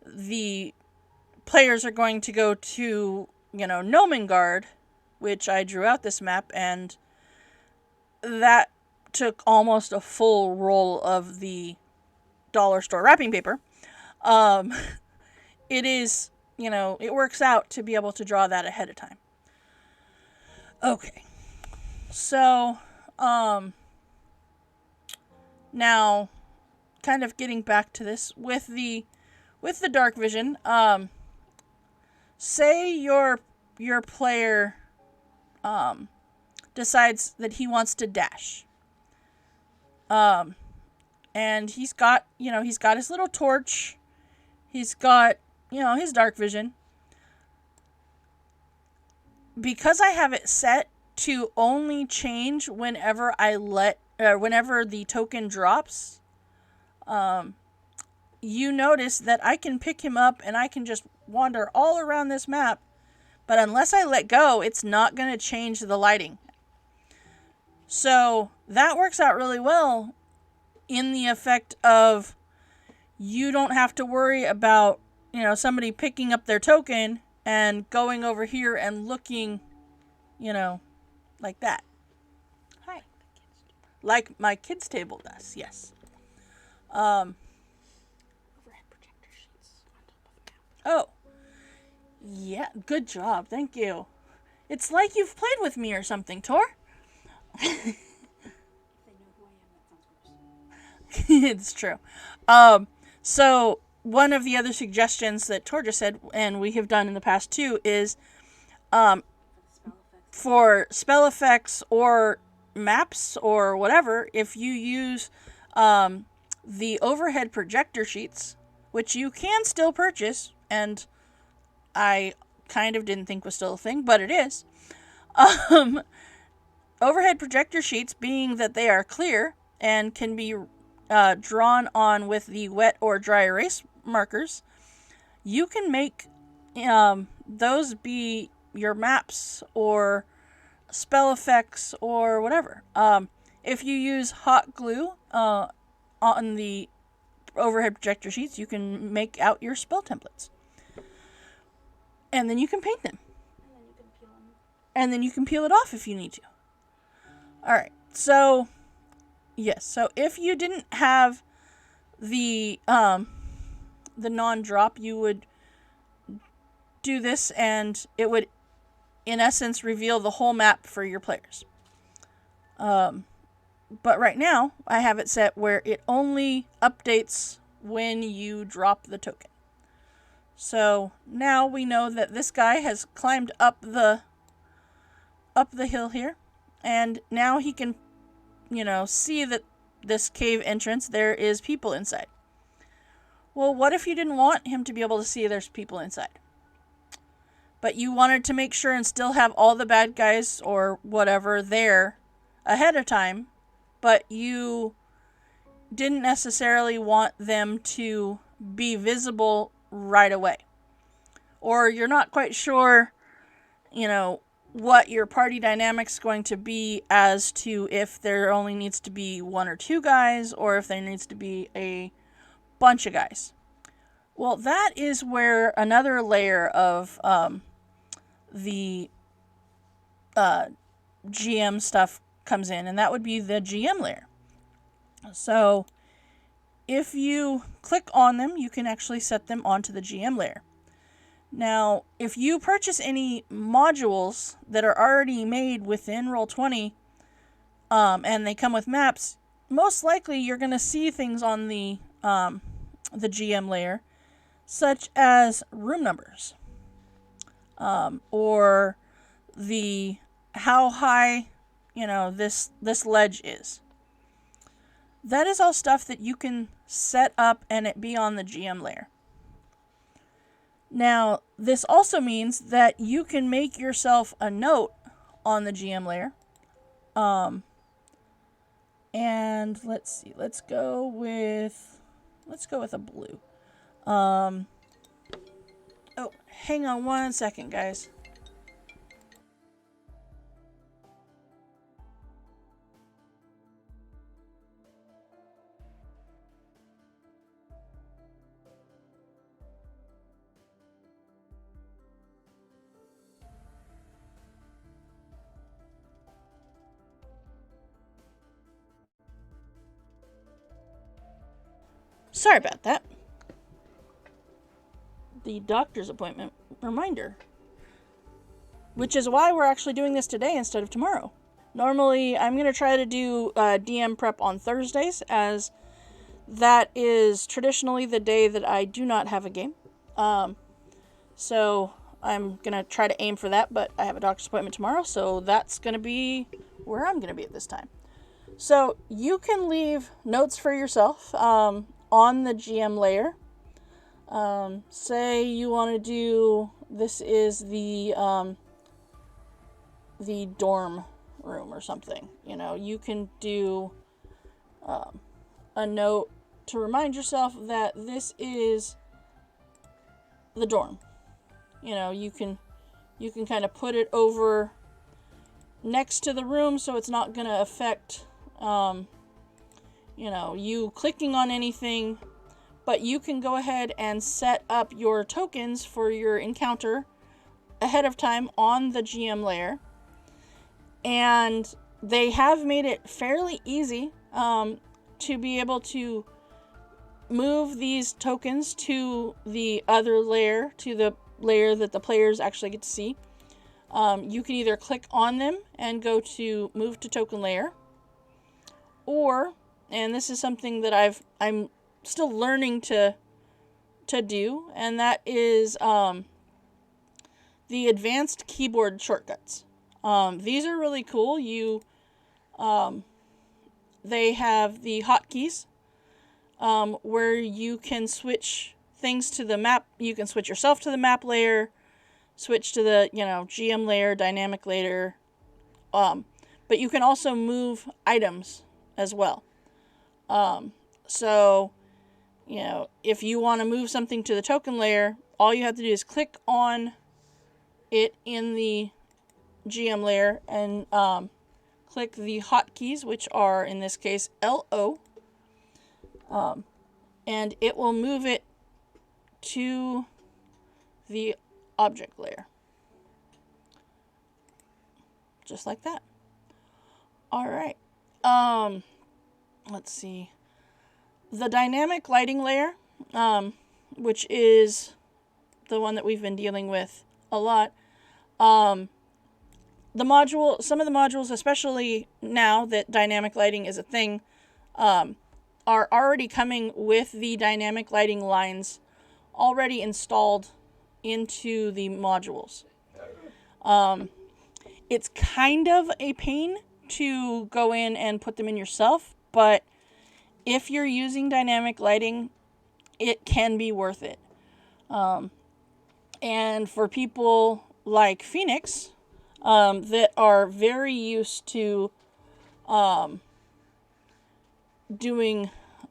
the players are going to go to, Nomengard, which I drew out this map, and that took almost a full roll of the dollar store wrapping paper. It is, it works out to be able to draw that ahead of time. Okay. So, now, kind of getting back to this, with the dark vision, say your player, decides that he wants to dash. And he's got his little torch. He's got, his dark vision. Because I have it set to only change whenever whenever the token drops, you notice that I can pick him up and I can just wander all around this map, but unless I let go, it's not going to change the lighting. So that works out really well in the effect of you don't have to worry about, somebody picking up their token and going over here and looking, like that. Hi. Like my kids' table does, yes. Overhead projector sheets on top of the map. Oh. Yeah, good job. Thank you. It's like you've played with me or something, Tor. If they know who I am, that sounds gross. It's true. So one of the other suggestions that Tor just said, and we have done in the past too, is for spell effects or maps or whatever, if you use the overhead projector sheets, which you can still purchase, and I kind of didn't think was still a thing, but it is. Overhead projector sheets, being that they are clear and can be drawn on with the wet or dry erase markers, you can make those be your maps or spell effects or whatever. If you use hot glue on the overhead projector sheets, you can make out your spell templates. And then you can paint them. And then you can peel them. And then you can peel it off if you need to. Alright, so yes, so if you didn't have the non-drop, you would do this and it would, in essence, reveal the whole map for your players. But right now, I have it set where it only updates when you drop the token. So now we know that this guy has climbed up the hill here, and now he can, see that this cave entrance, there is people inside. Well, what if you didn't want him to be able to see there's people inside? But you wanted to make sure and still have all the bad guys or whatever there ahead of time, but you didn't necessarily want them to be visible right away. Or you're not quite sure, what your party dynamic's going to be as to if there only needs to be one or two guys or if there needs to be a bunch of guys. Well, that is where another layer of the GM stuff comes in, and that would be the GM layer. So if you click on them, you can actually set them onto the GM layer. Now, if you purchase any modules that are already made within Roll20, and they come with maps, most likely you're going to see things on the GM layer, such as room numbers, or the how high this ledge is. That is all stuff that you can set up and it be on the GM layer. Now, this also means that you can make yourself a note on the GM layer. And let's see, let's go with a blue. Oh, hang on one second, guys. Sorry about that. The doctor's appointment reminder. Which is why we're actually doing this today instead of tomorrow. Normally, I'm going to try to do DM prep on Thursdays, as that is traditionally the day that I do not have a game. So I'm going to try to aim for that, but I have a doctor's appointment tomorrow, so that's going to be where I'm going to be at this time. So you can leave notes for yourself on the GM layer. Say you want to do, this is the dorm room or something. You can do a note to remind yourself that this is the dorm. You can kind of put it over next to the room so it's not going to affect you clicking on anything, but you can go ahead and set up your tokens for your encounter ahead of time on the GM layer. And they have made it fairly easy to be able to move these tokens to the other layer, to the layer that the players actually get to see. You can either click on them and go to move to token layer, or, and this is something that I'm still learning to do, and that is the advanced keyboard shortcuts. These are really cool. They have the hotkeys where you can switch things to the map. You can switch yourself to the map layer, switch to the GM layer, dynamic layer, but you can also move items as well. So if you want to move something to the token layer, all you have to do is click on it in the GM layer and click the hotkeys, which are in this case LO, and it will move it to the object layer, just like that. All right. Let's see. The dynamic lighting layer, which is the one that we've been dealing with a lot. Some of the modules, especially now that dynamic lighting is a thing, are already coming with the dynamic lighting lines already installed into the modules. It's kind of a pain to go in and put them in yourself, but if you're using dynamic lighting, it can be worth it. And for people like Phoenix, that are very used to doing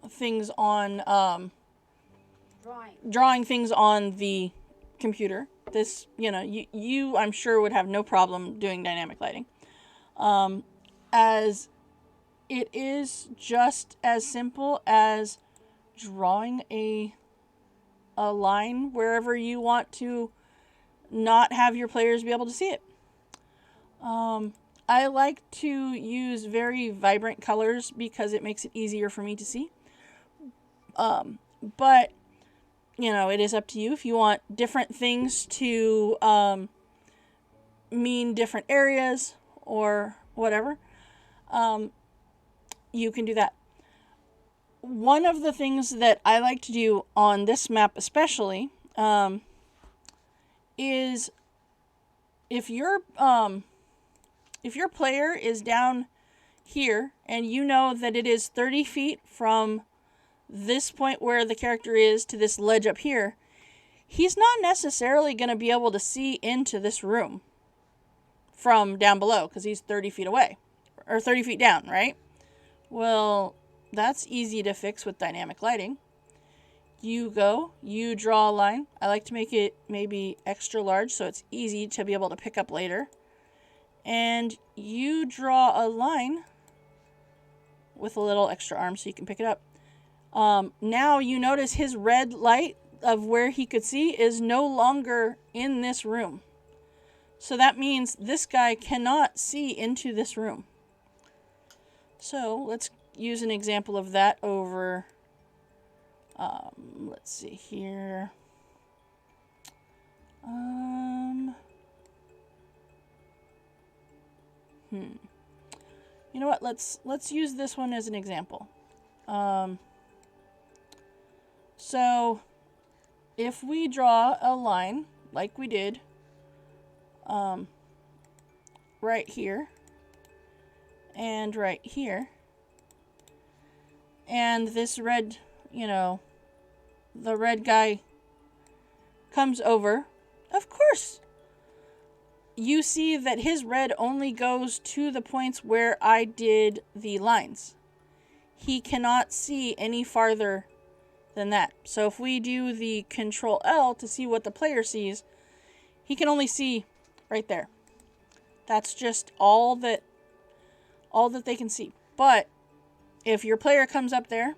things on drawing things on the computer. This, you I'm sure would have no problem doing dynamic lighting, as it is just as simple as drawing a line wherever you want to not have your players be able to see it. I like to use very vibrant colors because it makes it easier for me to see. But, it is up to you if you want different things to mean different areas or whatever. You can do that. One of the things that I like to do on this map especially is if your player is down here and you know that it is 30 feet from this point where the character is to this ledge up here, he's not necessarily going to be able to see into this room from down below because he's 30 feet away or 30 feet down, right? Well, that's easy to fix with dynamic lighting. You draw a line. I like to make it maybe extra large so it's easy to be able to pick up later. And you draw a line with a little extra arm so you can pick it up. Now you notice his red light of where he could see is no longer in this room. So that means this guy cannot see into this room. So let's use an example of that over, let's see here. You know what? Let's use this one as an example. So if we draw a line like we did right here and right here, and this red, the red guy comes over, of course you see that his red only goes to the points where I did the lines. He cannot see any farther than that. So if we do the Control L to see what the player sees, he can only see right there. That's just all that they can see. But if your player comes up there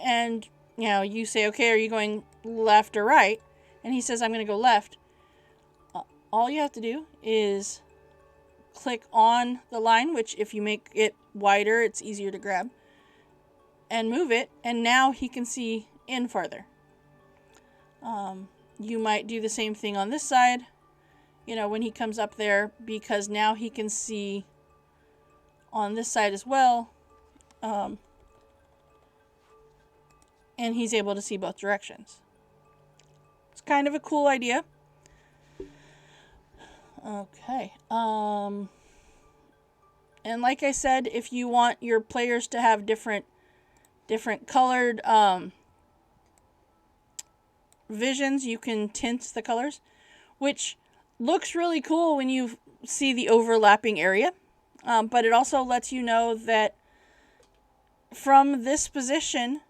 and you say, okay, are you going left or right? And he says, I'm going to go left. All you have to do is click on the line, which if you make it wider, it's easier to grab, and move it, and now he can see in farther. You might do the same thing on this side, when he comes up there, because now he can see on this side as well, and he's able to see both directions. It's kind of a cool idea. Okay. And like I said, if you want your players to have different colored visions, you can tint the colors, which looks really cool when you see the overlapping area. But it also lets you know that from this position,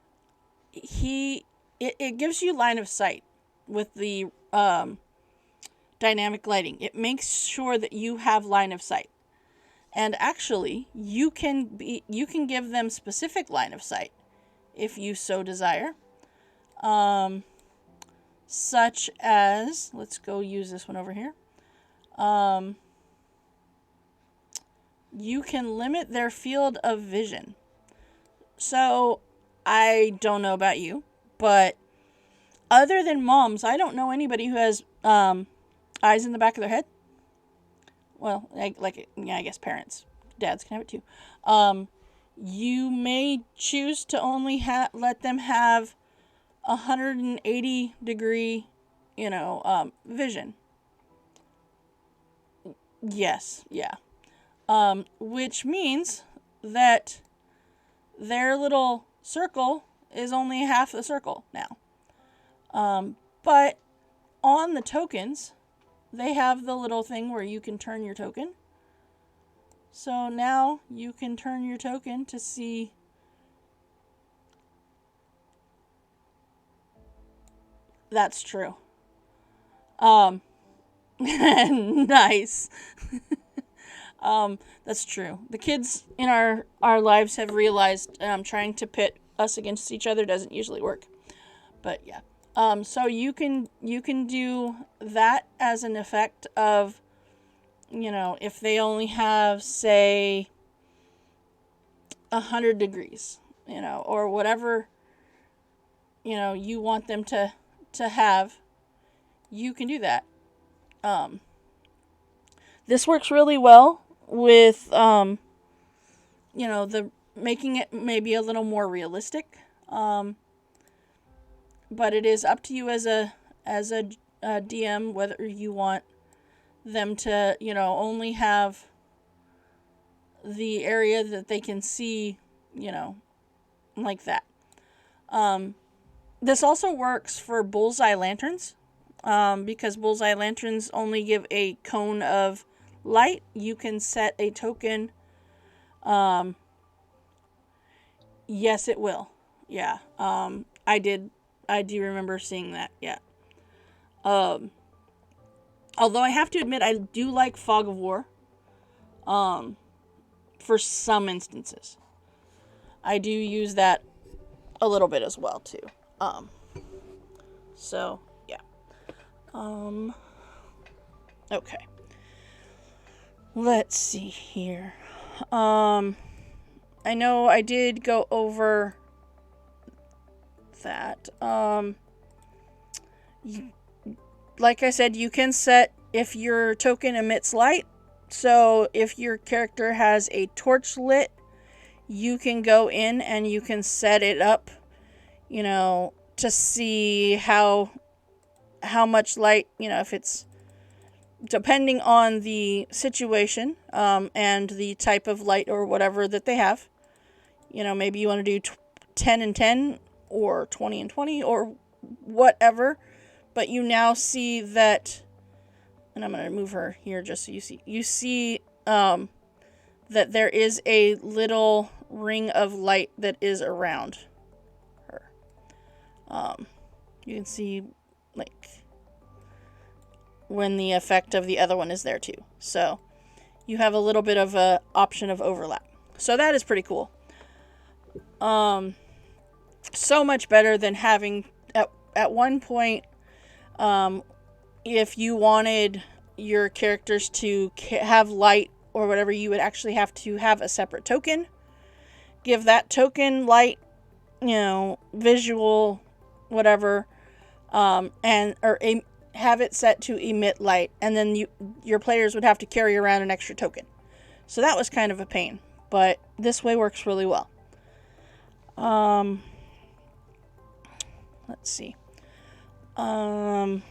it gives you line of sight with the dynamic lighting. It makes sure that you have line of sight. And actually, you can give them specific line of sight if you so desire. Such as, let's go use this one over here. You can limit their field of vision. So, I don't know about you, but other than moms, I don't know anybody who has eyes in the back of their head. Well, I guess parents, dads can have it too. You may choose to only let them have 180 degree, vision. Yes, yeah. Which means that their little circle is only half the circle now. But on the tokens, they have the little thing where you can turn your token. So now you can turn your token to see that's true. Nice. That's true. The kids in our lives have realized trying to pit us against each other doesn't usually work. But yeah. So you can do that as an effect of if they only have, say, 100 degrees, or whatever, you want them to have, you can do that. This works really well with, the making it maybe a little more realistic. But it is up to you as a DM whether you want them to, only have the area that they can see, like that. This also works for bullseye lanterns, because bullseye lanterns only give a cone of light. You can set a token. Yes, it will. Yeah. I do remember seeing that. Yeah. Although I have to admit, I do like Fog of War. For some instances, I do use that a little bit as well too. So yeah. Okay. Let's see here. I know I did go over that. Like I said, you can set if your token emits light. So if your character has a torch lit, you can go in and you can set it up, to see how much light, if it's depending on the situation, and the type of light or whatever that they have. Maybe you want to do 10 and 10 or 20 and 20 or whatever, but you now see that, and I'm going to move her here just so you see that there is a little ring of light that is around her. You can see, like, when the effect of the other one is there too. So you have a little bit of a option of overlap. So that is pretty cool. So much better than having at one point, if you wanted your characters to have light or whatever, you would actually have to have a separate token. Give that token light, visual, whatever, have it set to emit light, and then your players would have to carry around an extra token. So that was kind of a pain, but this way works really well. Let's see. But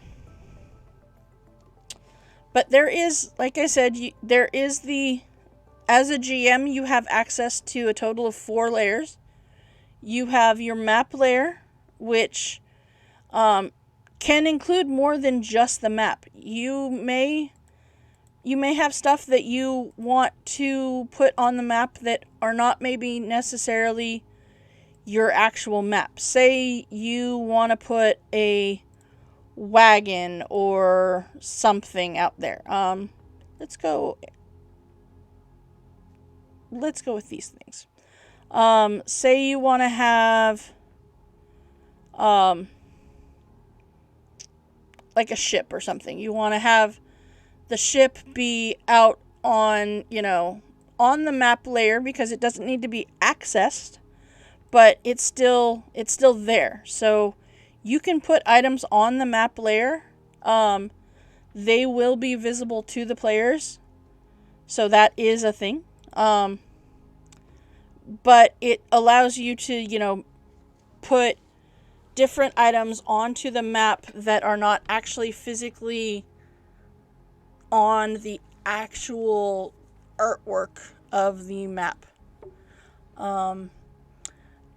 there is, like I said, as a GM, you have access to a total of 4 layers. You have your map layer, which can include more than just the map. You may have stuff that you want to put on the map that are not maybe necessarily your actual map. Say you want to put a wagon or something out there. Let's go with these things. Say you want to have like a ship or something. You want to have the ship be out on, on the map layer, because it doesn't need to be accessed, but it's still there. So you can put items on the map layer. They will be visible to the players. So that is a thing. But it allows you to, put different items onto the map that are not actually physically on the actual artwork of the map.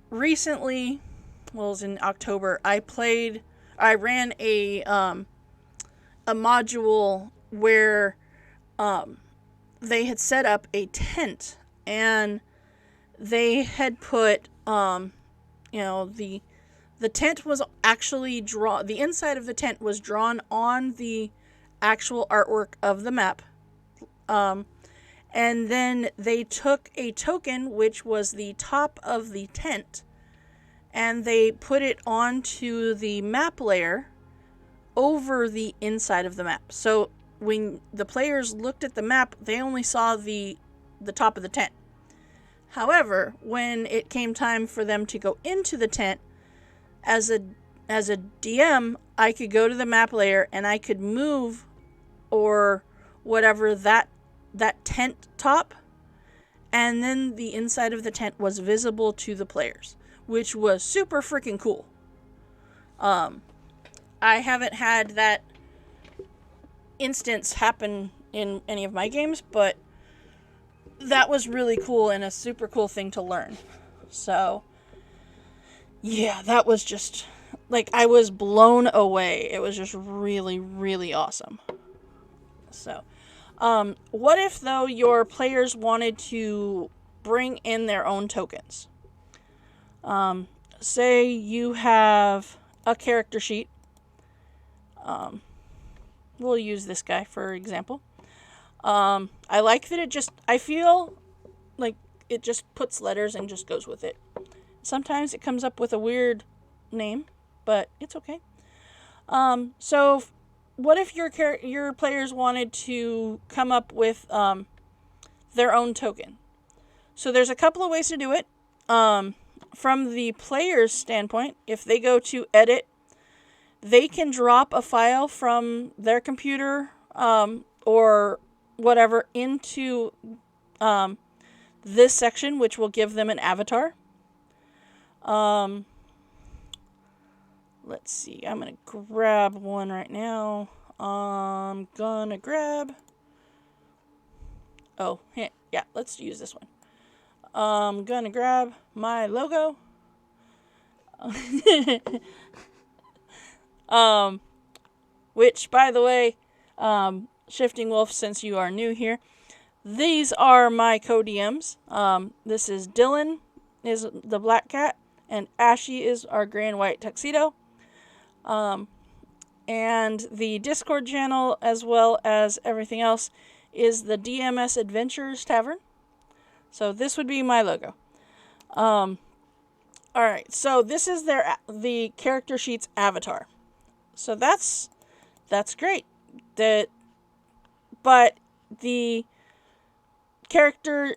Recently, it was in October, I ran a module where they had set up a tent, and they had put the tent was actually the inside of the tent was drawn on the actual artwork of the map. And then they took a token, which was the top of the tent, and they put it onto the map layer over the inside of the map. So when the players looked at the map, they only saw the top of the tent. However, when it came time for them to go into the tent, as a DM, I could go to the map layer and I could move or whatever that tent top, and then the inside of the tent was visible to the players, which was super freaking cool. I haven't had that instance happen in any of my games, but that was really cool and a super cool thing to learn. So, yeah, that was just, like, I was blown away. It was just really, really awesome. So, what if, though, your players wanted to bring in their own tokens? Say you have a character sheet. We'll use this guy for example. I like that I feel like it just puts letters and just goes with it. Sometimes it comes up with a weird name, but it's okay. So what if your players wanted to come up with their own token? So there's a couple of ways to do it. From the player's standpoint, if they go to edit, they can drop a file from their computer or whatever into this section, which will give them an avatar. Let's see. I'm going to grab one right now. I'm going to grab... Oh, yeah, let's use this one. I'm going to grab my logo. Which, by the way, Shifting Wolf, since you are new here, these are my co-DMs. This is Dylan, is the black cat, and Ashy is our gray and white tuxedo. And the Discord channel, as well as everything else, is the DMS Adventurers Tavern. So this would be my logo. Alright, so this is the character sheet's avatar. So that's great. But the character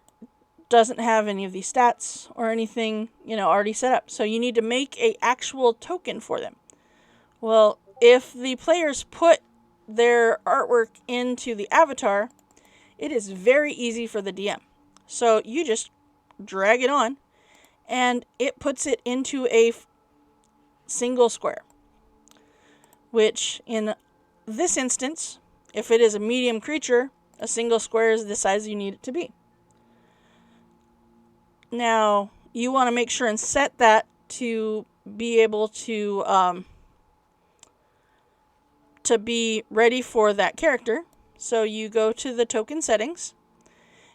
doesn't have any of these stats or anything, already set up. So you need to make an actual token for them. Well, if the players put their artwork into the avatar, it is very easy for the DM. So you just drag it on, and it puts it into a single square. Which, in this instance, if it is a medium creature, a single square is the size you need it to be. Now, you want to make sure and set that to be able to be ready for that character. So you go to the token settings,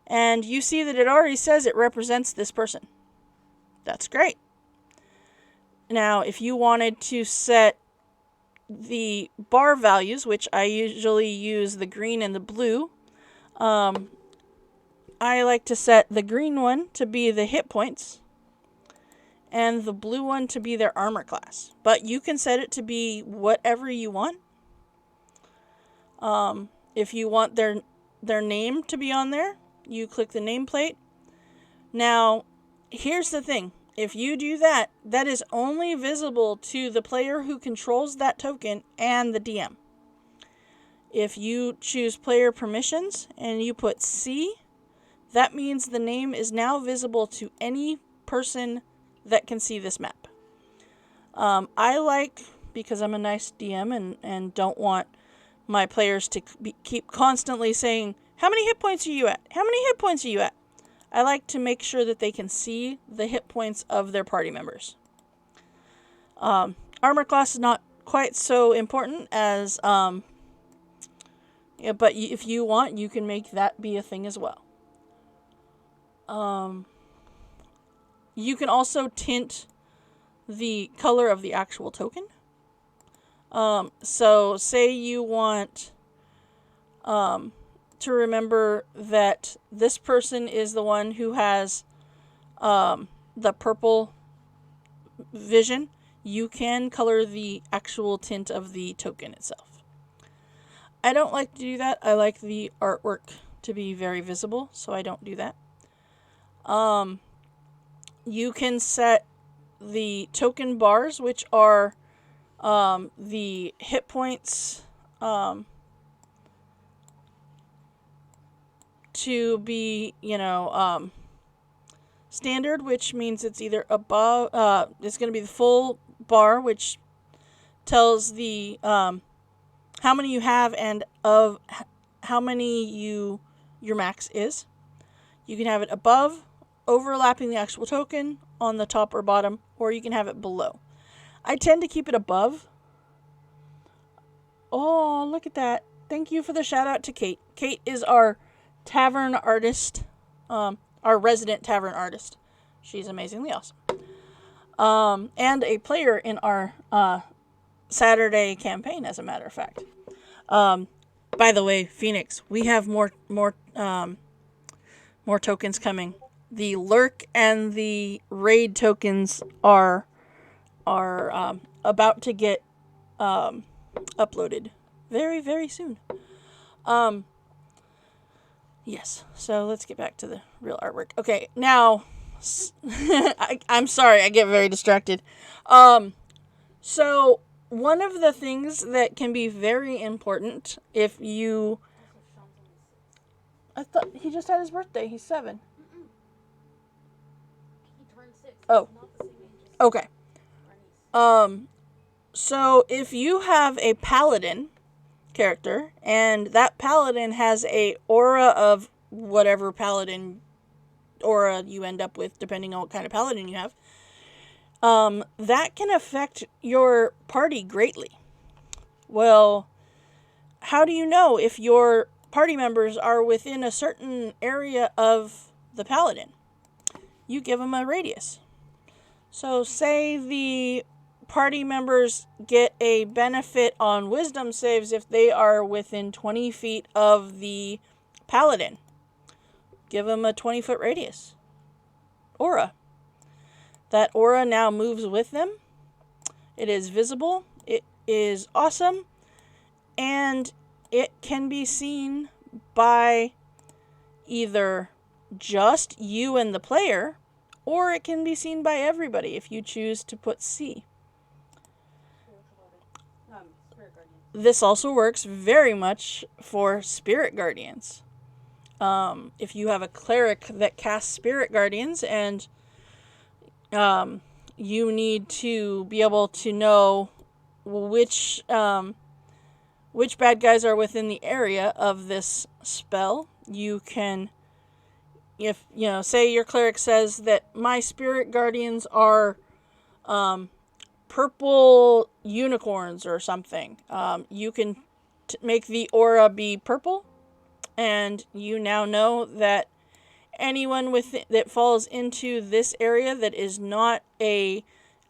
and you see that it already says it represents this person. That's great. Now, if you wanted to set the bar values, which I usually use the green and the blue, I like to set the green one to be the hit points and the blue one to be their armor class. But you can set it to be whatever you want. If you want their name to be on there, you click the nameplate. Now, here's the thing. If you do that, that is only visible to the player who controls that token and the DM. If you choose player permissions and you put C, that means the name is now visible to any person that can see this map. I like, because I'm a nice DM and don't want my players to keep constantly saying, how many hit points are you at? How many hit points are you at? I like to make sure that they can see the hit points of their party members. Armor class is not quite so important as, but if you want, you can make that be a thing as well. You can also tint the color of the actual token. So say you want to remember that this person is the one who has the purple vision. You can color the actual tint of the token itself. I don't like to do that. I like the artwork to be very visible, so I don't do that. You can set the token bars, which are the hit points, to be, standard, which means it's either above, it's going to be the full bar, which tells the how many you have and of how many your max is. You can have it above, overlapping the actual token on the top or bottom, or you can have it below. I tend to keep it above. Oh, look at that. Thank you for the shout out to Kate. Kate is our tavern artist, our resident tavern artist. She's amazingly awesome. And a player in our Saturday campaign, as a matter of fact. By the way, Phoenix, we have more tokens coming. The lurk and the raid tokens are about to get uploaded very, very soon. Yes. So let's get back to the real artwork. Okay, now I'm sorry, I get very distracted. So one of the things that can be very important if you... I thought he just had his birthday. He's 7. He turned 6. Oh. Not the same age as Okay. So if you have a paladin character, and that paladin has a aura of whatever paladin aura you end up with, depending on what kind of paladin you have, that can affect your party greatly. Well, how do you know if your party members are within a certain area of the paladin? You give them a radius. So say the party members get a benefit on wisdom saves if they are within 20 feet of the paladin. Give them a 20-foot radius. Aura. That aura now moves with them. It is visible. It is awesome. And it can be seen by either just you and the player, or it can be seen by everybody if you choose to put C. This also works very much for Spirit Guardians. If you have a cleric that casts Spirit Guardians and you need to be able to know which bad guys are within the area of this spell, you can, if, say your cleric says that my Spirit Guardians are purple unicorns or something. You can make the aura be purple, and you now know that anyone that falls into this area that is not a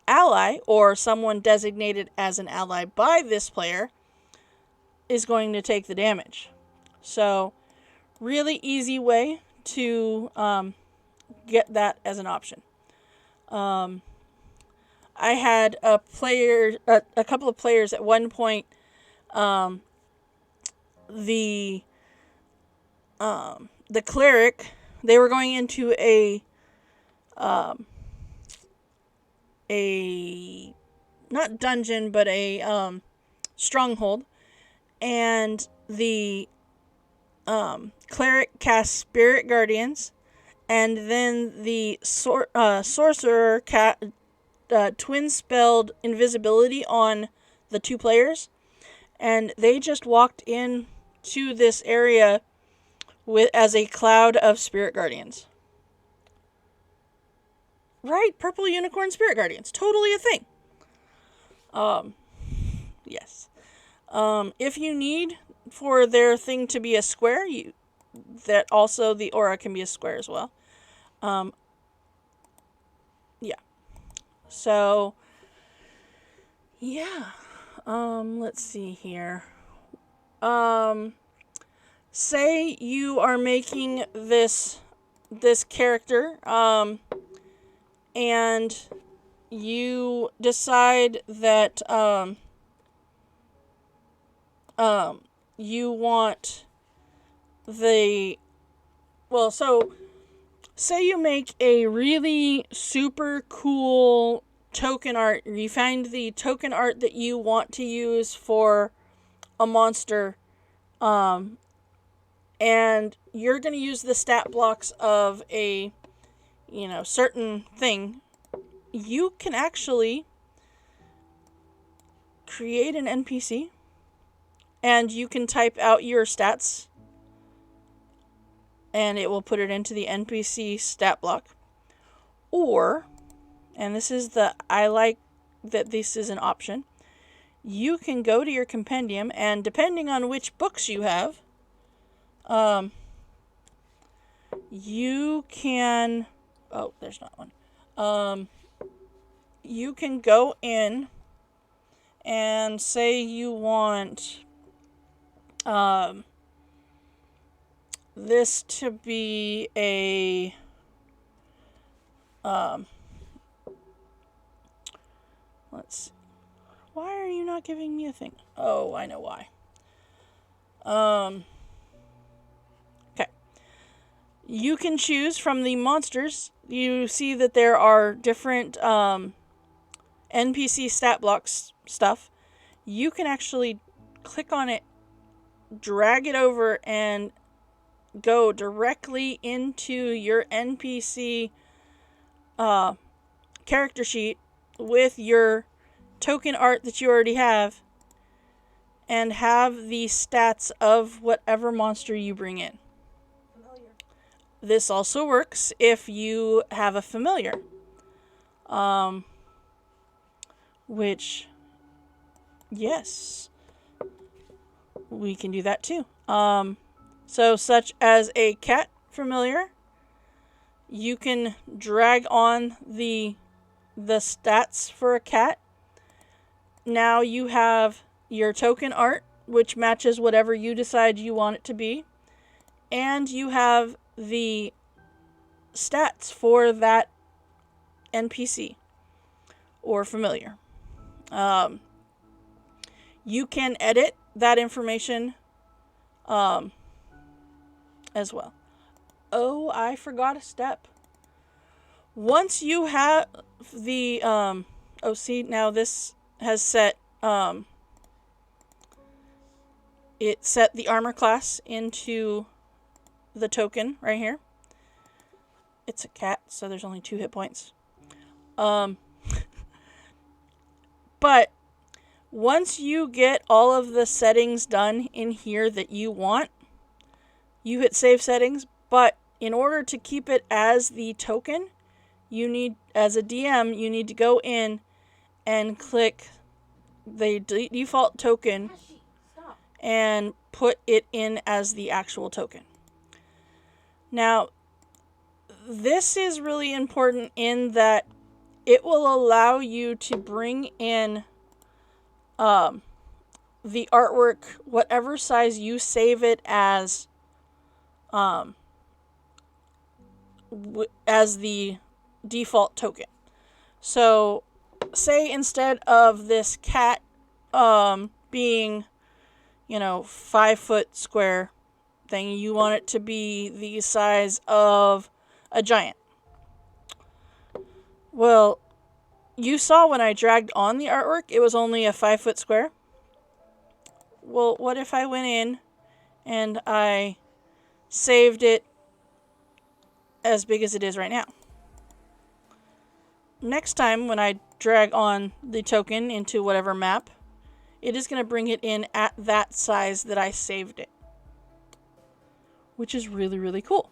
ally or someone designated as an ally by this player is going to take the damage. So, really easy way to get that as an option. I had a couple of players at one point. The cleric, they were going into a not dungeon, but a stronghold, and the cleric cast Spirit Guardians, and then the sorcerer twin spelled invisibility on the two players, and they just walked in to this area as a cloud of Spirit Guardians. Right, purple unicorn Spirit Guardians, totally a thing. Yes. If you need for their thing to be a square, that also the aura can be a square as well. Yeah. So, yeah. Let's see here. Say you are making this character, and you decide that, you want the... Well, so say you make a really super cool token art. You find the token art that you want to use for a monster, and you're going to use the stat blocks of a, certain thing. You can actually create an NPC, and you can type out your stats, and it will put it into the NPC stat block. Or, and this is I like that this is an option, you can go to your compendium, and depending on which books you have, you can... Oh, there's not one. You can go in and say you want this to be a... let's see. Why are you not giving me a thing? Oh, I know why. Okay. You can choose from the monsters. You see that there are different NPC stat blocks stuff. You can actually click on it, drag it over, and go directly into your NPC character sheet with your token art that you already have, and have the stats of whatever monster you bring in. Familiar. This also works if you have a familiar. Which, yes, we can do that too. So such as a cat familiar, you can drag on the stats for a cat. Now you have your token art, which matches whatever you decide you want it to be. And you have the stats for that NPC or familiar. You can edit that information as well. Oh, I forgot a step. Once you have the... oh, see, now this has set... it set the armor class into the token right here. It's a cat, so there's only 2 hit points. But once you get all of the settings done in here that you want, you hit save settings. But in order to keep it as the token, you need, as a DM, you need to go in and click the default token and put it in as the actual token. Now, this is really important in that it will allow you to bring in the artwork, whatever size you save it as the default token. So, say instead of this cat being, 5 foot square thing, you want it to be the size of a giant. Well, you saw when I dragged on the artwork, it was only a 5 foot square. Well, what if I went in and I saved it as big as it is right now? Next time when I drag on the token into whatever map, it is going to bring it in at that size that I saved it. Which is really, really cool.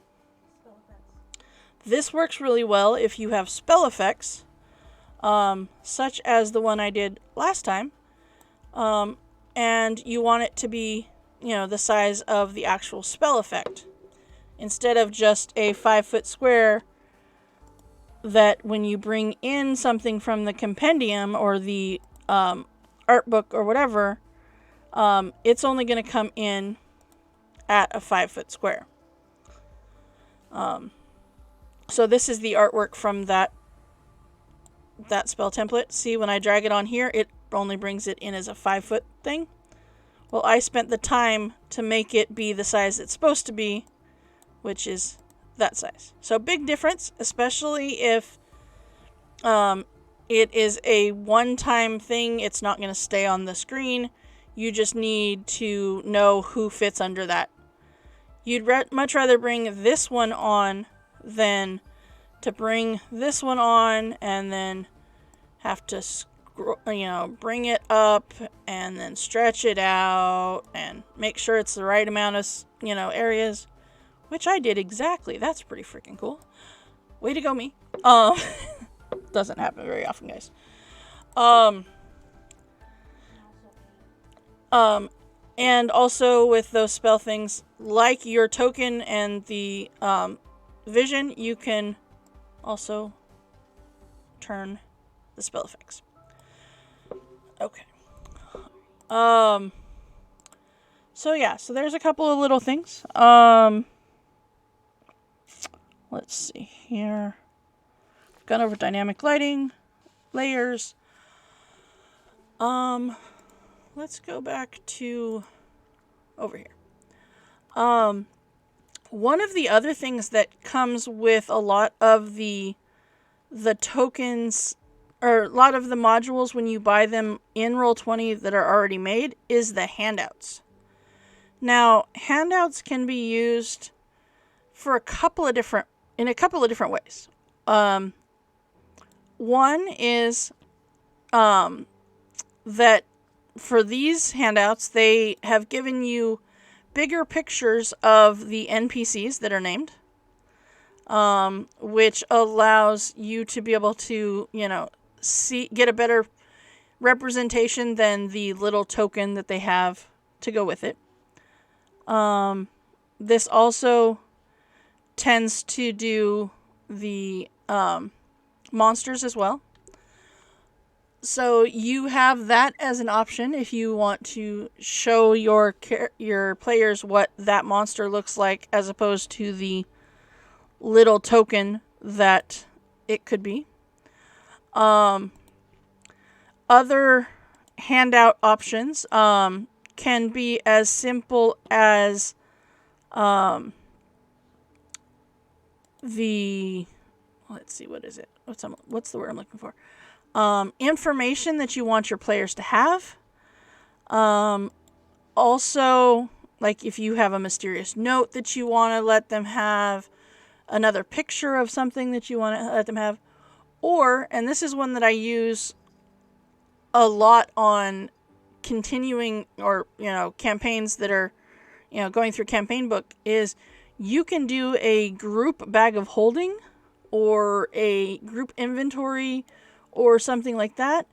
This works really well if you have spell effects, such as the one I did last time, and you want it to be, the size of the actual spell effect, instead of just a 5 foot square that when you bring in something from the compendium or the art book or whatever, it's only going to come in at a 5 foot square. So this is the artwork from that spell template. See, when I drag it on here, it only brings it in as a 5 foot thing. Well, I spent the time to make it be the size it's supposed to be, which is that size. So big difference, especially if it is a one-time thing. It's not going to stay on the screen. You just need to know who fits under that. You'd much rather bring this one on than to bring this one on and then have to bring it up and then stretch it out and make sure it's the right amount of, areas, which I did exactly. That's pretty freaking cool. Way to go, me. Doesn't happen very often, guys. And also with those spell things, like your token and the vision, you can also turn the spell effects. Okay. So yeah, so there's a couple of little things. Let's see here. Gone over dynamic lighting, layers. Let's go back to over here. One of the other things that comes with a lot of the tokens, or a lot of the modules when you buy them in Roll20 that are already made, is the handouts. Now, handouts can be used for in a couple of different ways. One is that for these handouts, they have given you bigger pictures of the NPCs that are named, which allows you to be able to, get a better representation than the little token that they have to go with it. This also tends to do the monsters as well. So you have that as an option if you want to show your players what that monster looks like, as opposed to the little token that it could be. Other handout options can be as simple as let's see, what is it? What's the word I'm looking for? Information that you want your players to have. Also, like if you have a mysterious note that you want to let them have, another picture of something that you want to let them have, or, and this is one that I use a lot on continuing or, campaigns that are, going through campaign book, is you can do a group bag of holding or a group inventory or something like that,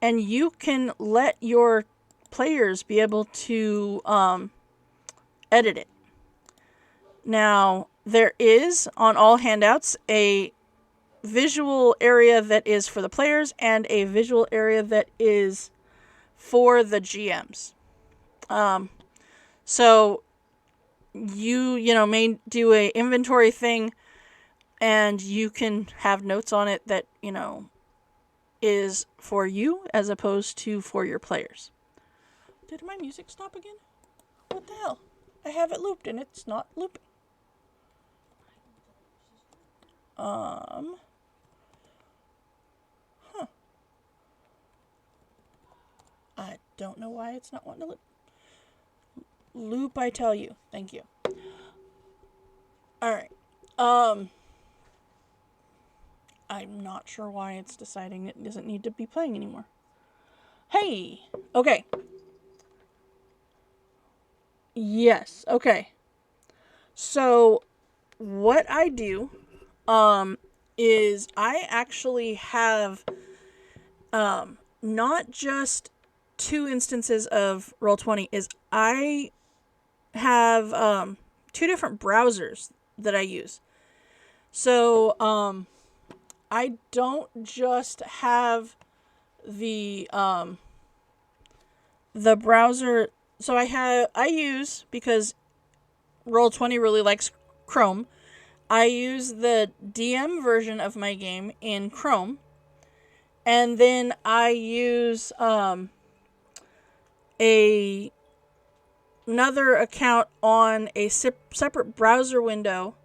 and you can let your players be able to edit it. Now, there is, on all handouts, a visual area that is for the players and a visual area that is for the GMs. So you may do a inventory thing, and you can have notes on it that, is for you as opposed to for your players. Did my music stop again? What the hell? I have it looped and it's not looping. I don't know why it's not wanting to loop. Loop, I tell you. Thank you. Alright. I'm not sure why it's deciding it doesn't need to be playing anymore. Hey! Okay. Yes, okay. So, what I do, is I actually have, not just 2 instances of Roll20, is I have, 2 different browsers that I use. So, I don't just have the browser. So I use, because Roll20 really likes Chrome, I use the DM version of my game in Chrome, and then I use a another account on a separate browser window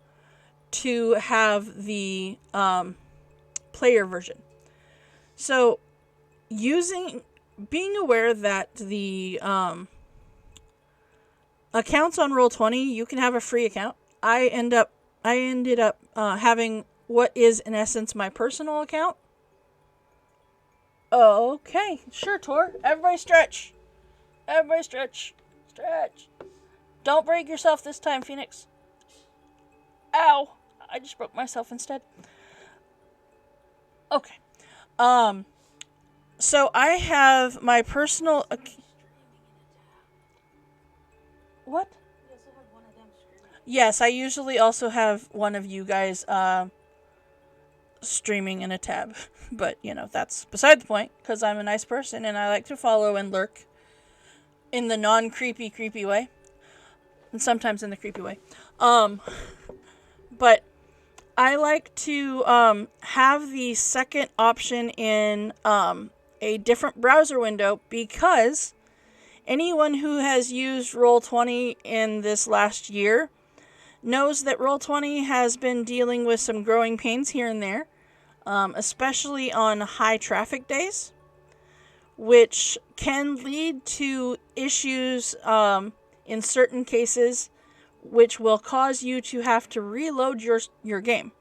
to have the player version. So being aware that the accounts on Roll20, you can have a free account. I ended up having what is in essence my personal account. Oh, okay, sure, Tor. Everybody stretch. Everybody stretch. Stretch. Don't break yourself this time, Phoenix. Ow! I just broke myself instead. Okay. So I have my personal. What? Yes, I usually also have one of you guys streaming in a tab. But, that's beside the point, because I'm a nice person and I like to follow and lurk in the non-creepy way. And sometimes in the creepy way. But I like to have the second option in a different browser window, because anyone who has used Roll20 in this last year knows that Roll20 has been dealing with some growing pains here and there, especially on high traffic days, which can lead to issues in certain cases, which will cause you to have to reload your game.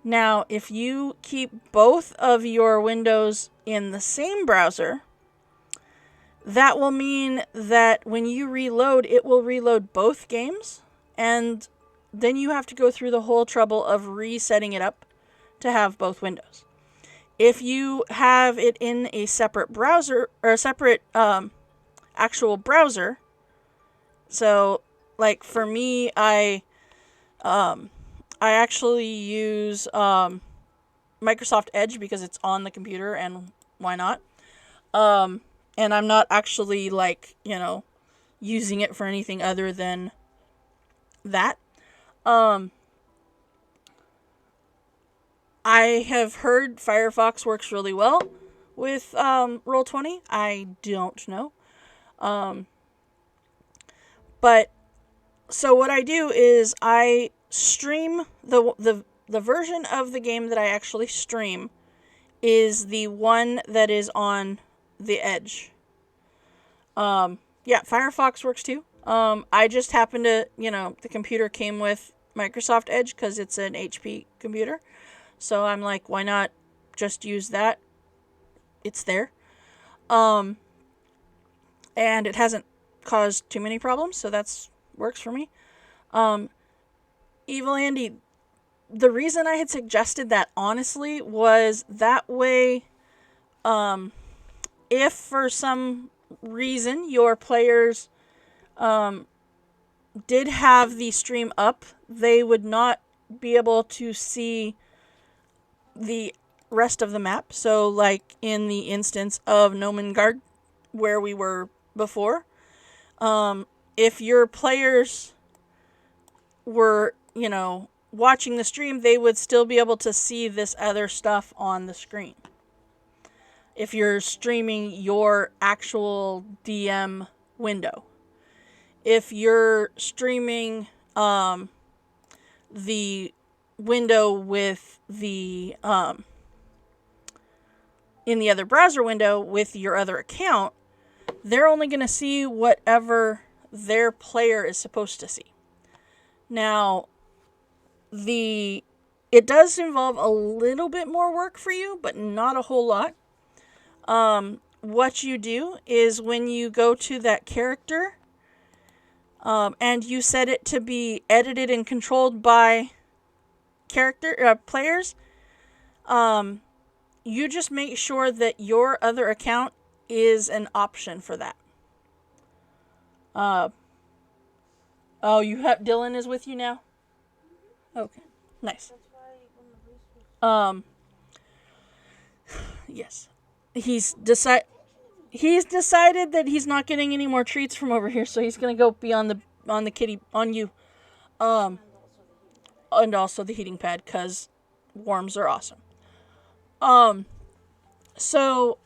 Now, if you keep both of your windows in the same browser, that will mean that when you reload, it will reload both games, and then you have to go through the whole trouble of resetting it up to have both windows. If you have it in a separate browser, or a separate actual browser, so like for me, I actually use Microsoft Edge because it's on the computer, and why not? And I'm not actually using it for anything other than that. I have heard Firefox works really well with Roll20. I don't know. But so what I do is I stream the version of the game that I actually stream is the one that is on the Edge. Yeah, Firefox works too. I just happen to, the computer came with Microsoft Edge because it's an HP computer. So I'm like, why not just use that? It's there. And it hasn't caused too many problems, so that's works for me. Evil Andy, the reason I had suggested that, honestly, was that way, if for some reason your players did have the stream up, they would not be able to see the rest of the map. So like in the instance of Nomengard, where we were before, if your players were, watching the stream, they would still be able to see this other stuff on the screen. If you're streaming your actual DM window. If you're streaming the window with the in the other browser window with your other account, they're only going to see whatever their player is supposed to see. Now, it does involve a little bit more work for you, but not a whole lot. What you do is when you go to that character, and you set it to be edited and controlled by players, you just make sure that your other account is an option for that. Dylan is with you now? Okay, nice. Yes. He's decided that he's not getting any more treats from over here, so he's gonna go be on the kitty, on you. And also the heating pad, because worms are awesome. So,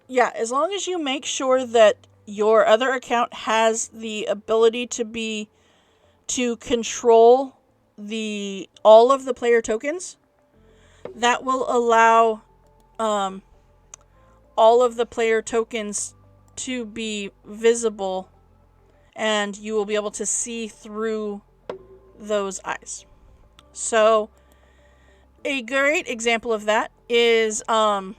yeah, as long as you make sure that your other account has the ability to control all of the player tokens, that will allow all of the player tokens to be visible, and you will be able to see through those eyes. So a great example of that is so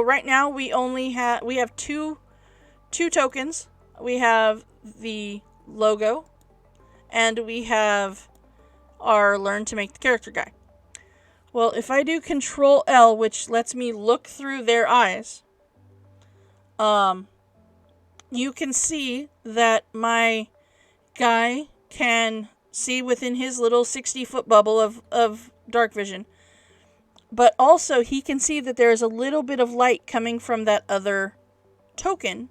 right now we have two tokens. We have the logo and we have our learn to make the character guy. Well, if I do Control L, which lets me look through their eyes, you can see that my guy can see within his little 60-foot bubble of dark vision. But also he can see that there is a little bit of light coming from that other token,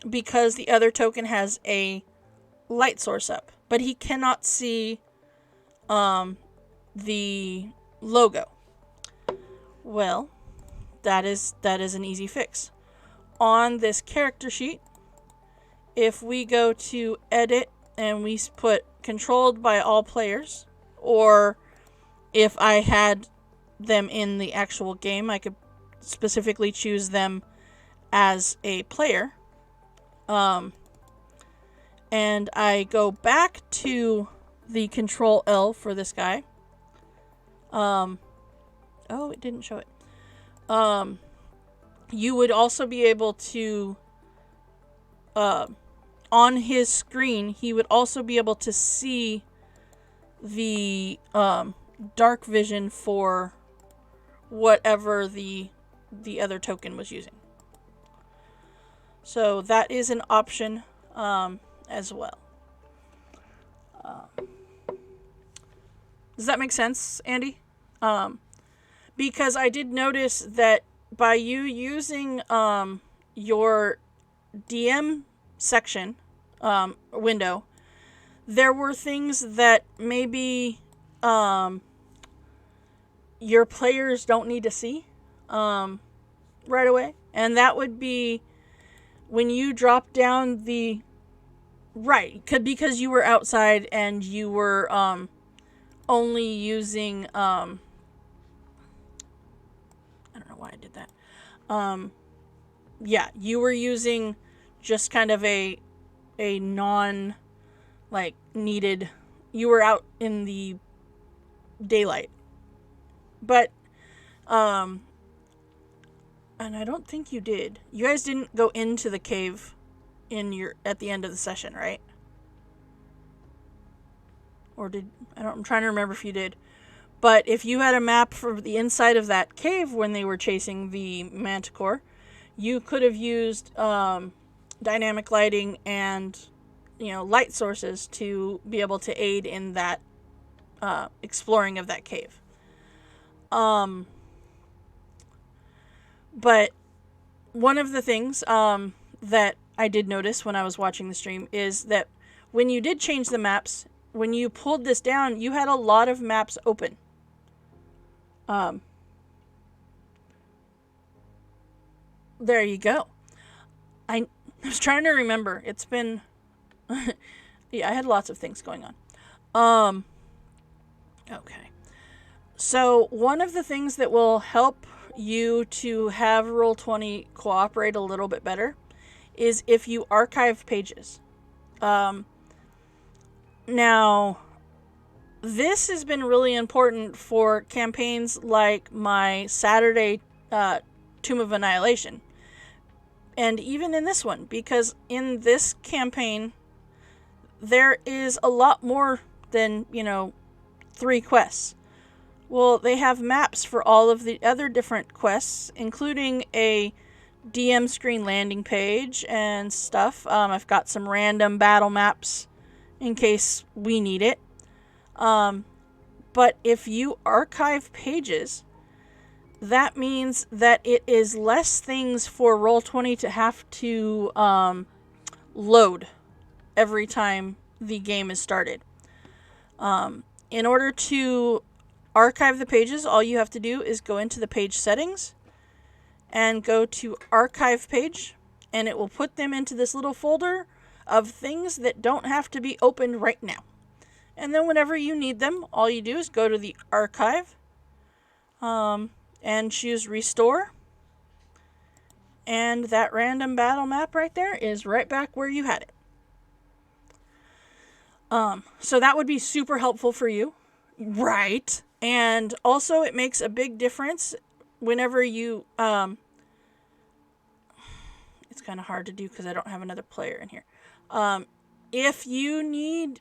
because the other token has a light source up. But he cannot see the logo. Well, that is an easy fix. On this character sheet, if we go to edit and we put controlled by all players, or if I had them in the actual game, I could specifically choose them as a player. And I go back to the Control L for this guy. Oh, it didn't show it. You would also be able to, on his screen, he would also be able to see the dark vision for whatever the other token was using. So that is an option as well. Does that make sense, Andy? Because I did notice that by you using your DM section window, there were things that maybe your players don't need to see right away. And that would be when you drop down the... Right, because you were outside and you were only using... I don't know why I did that. Yeah, you were using just kind of a non... like, needed... You were out in the daylight. But, and I don't think you did. You guys didn't go into the cave at the end of the session, right? Or did... I'm trying to remember if you did. But if you had a map for the inside of that cave when they were chasing the manticore, you could have used dynamic lighting and, light sources to be able to aid in that exploring of that cave. But one of the things that I did notice when I was watching the stream is that when you did change the maps, when you pulled this down, you had a lot of maps open. There you go. I was trying to remember. It's been... yeah, I had lots of things going on. Okay. So, one of the things that will help you to have Roll20 cooperate a little bit better is if you archive pages. Now, this has been really important for campaigns like my Saturday Tomb of Annihilation. And even in this one, because in this campaign, there is a lot more than, 3 quests. Well, they have maps for all of the other different quests, including a DM screen landing page and stuff. I've got some random battle maps in case we need it. But if you archive pages, that means that it is less things for Roll20 to have to load every time the game is started. In order to archive the pages, all you have to do is go into the page settings and go to archive page, and it will put them into this little folder of things that don't have to be opened right now. And then whenever you need them, all you do is go to the archive and choose restore. And that random battle map right there is right back where you had it. So that would be super helpful for you. Right. And also it makes a big difference whenever you, it's kind of hard to do because I don't have another player in here. If you need,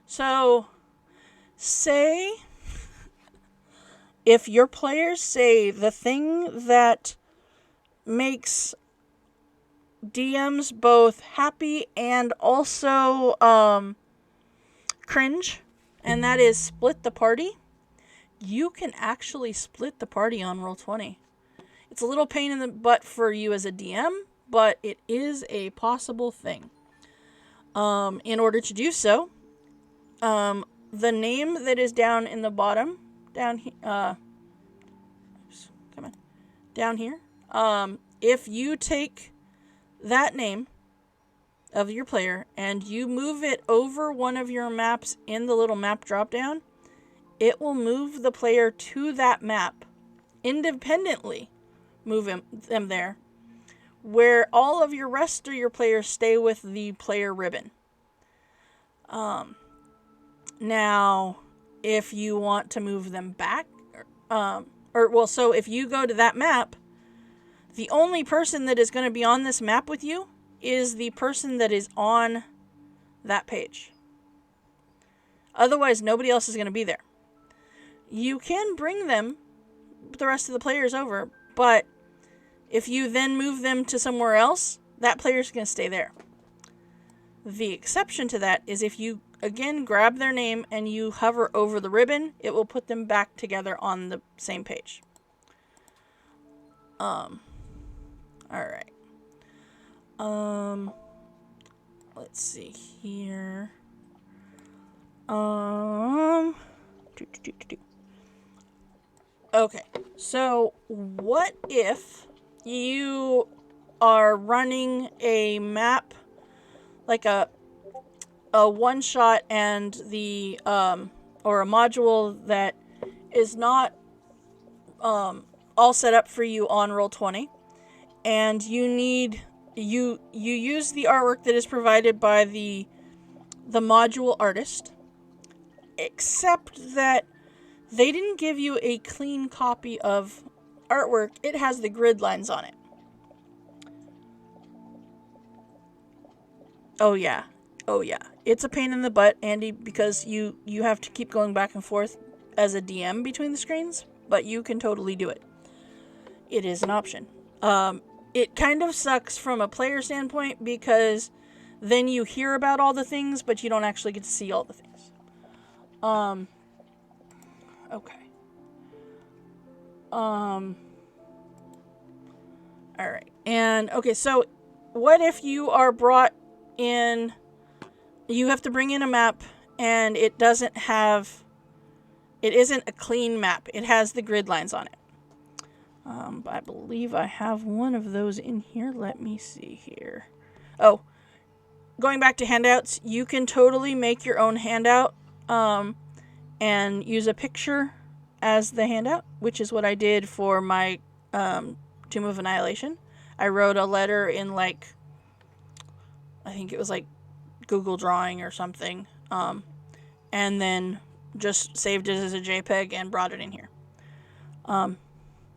so say, if your players say the thing that makes DMs both happy and also cringe, and that is split the party, you can actually split the party on Roll20. It's a little pain in the butt for you as a DM, but it is a possible thing. In order to do so, the name that is down in the bottom, down here, if you take that name of your player and you move it over one of your maps in the little map drop down, it will move the player to that map independently, move them there, where all of your rest of your players stay with the player ribbon. Now, if you want to move them back, so if you go to that map, the only person that is going to be on this map with you is the person that is on that page. Otherwise, nobody else is going to be there. You can bring them, the rest of the players, over, but if you then move them to somewhere else, that player's going to stay there. The exception to that is if you, again, grab their name and you hover over the ribbon, it will put them back together on the same page. Alright. Let's see here. Okay, so what if you are running a map, like a one-shot, and the or a module that is not all set up for you on Roll20, and you need you use the artwork that is provided by the module artist, except that they didn't give you a clean copy of artwork. It has the grid lines on it. Oh yeah. It's a pain in the butt, Andy, because you have to keep going back and forth as a DM between the screens, but you can totally do it. It is an option. It kind of sucks from a player standpoint because then you hear about all the things, but you don't actually get to see all the things. Okay. Alright. And, okay, so what if you are brought in, you have to bring in a map, and it isn't a clean map. It has the grid lines on it. I believe I have one of those in here. Let me see here. Oh, going back to handouts, you can totally make your own handout, and use a picture as the handout, which is what I did for my Tomb of Annihilation. I wrote a letter in, like, I think it was like Google Drawing or something, and then just saved it as a JPEG and brought it in here.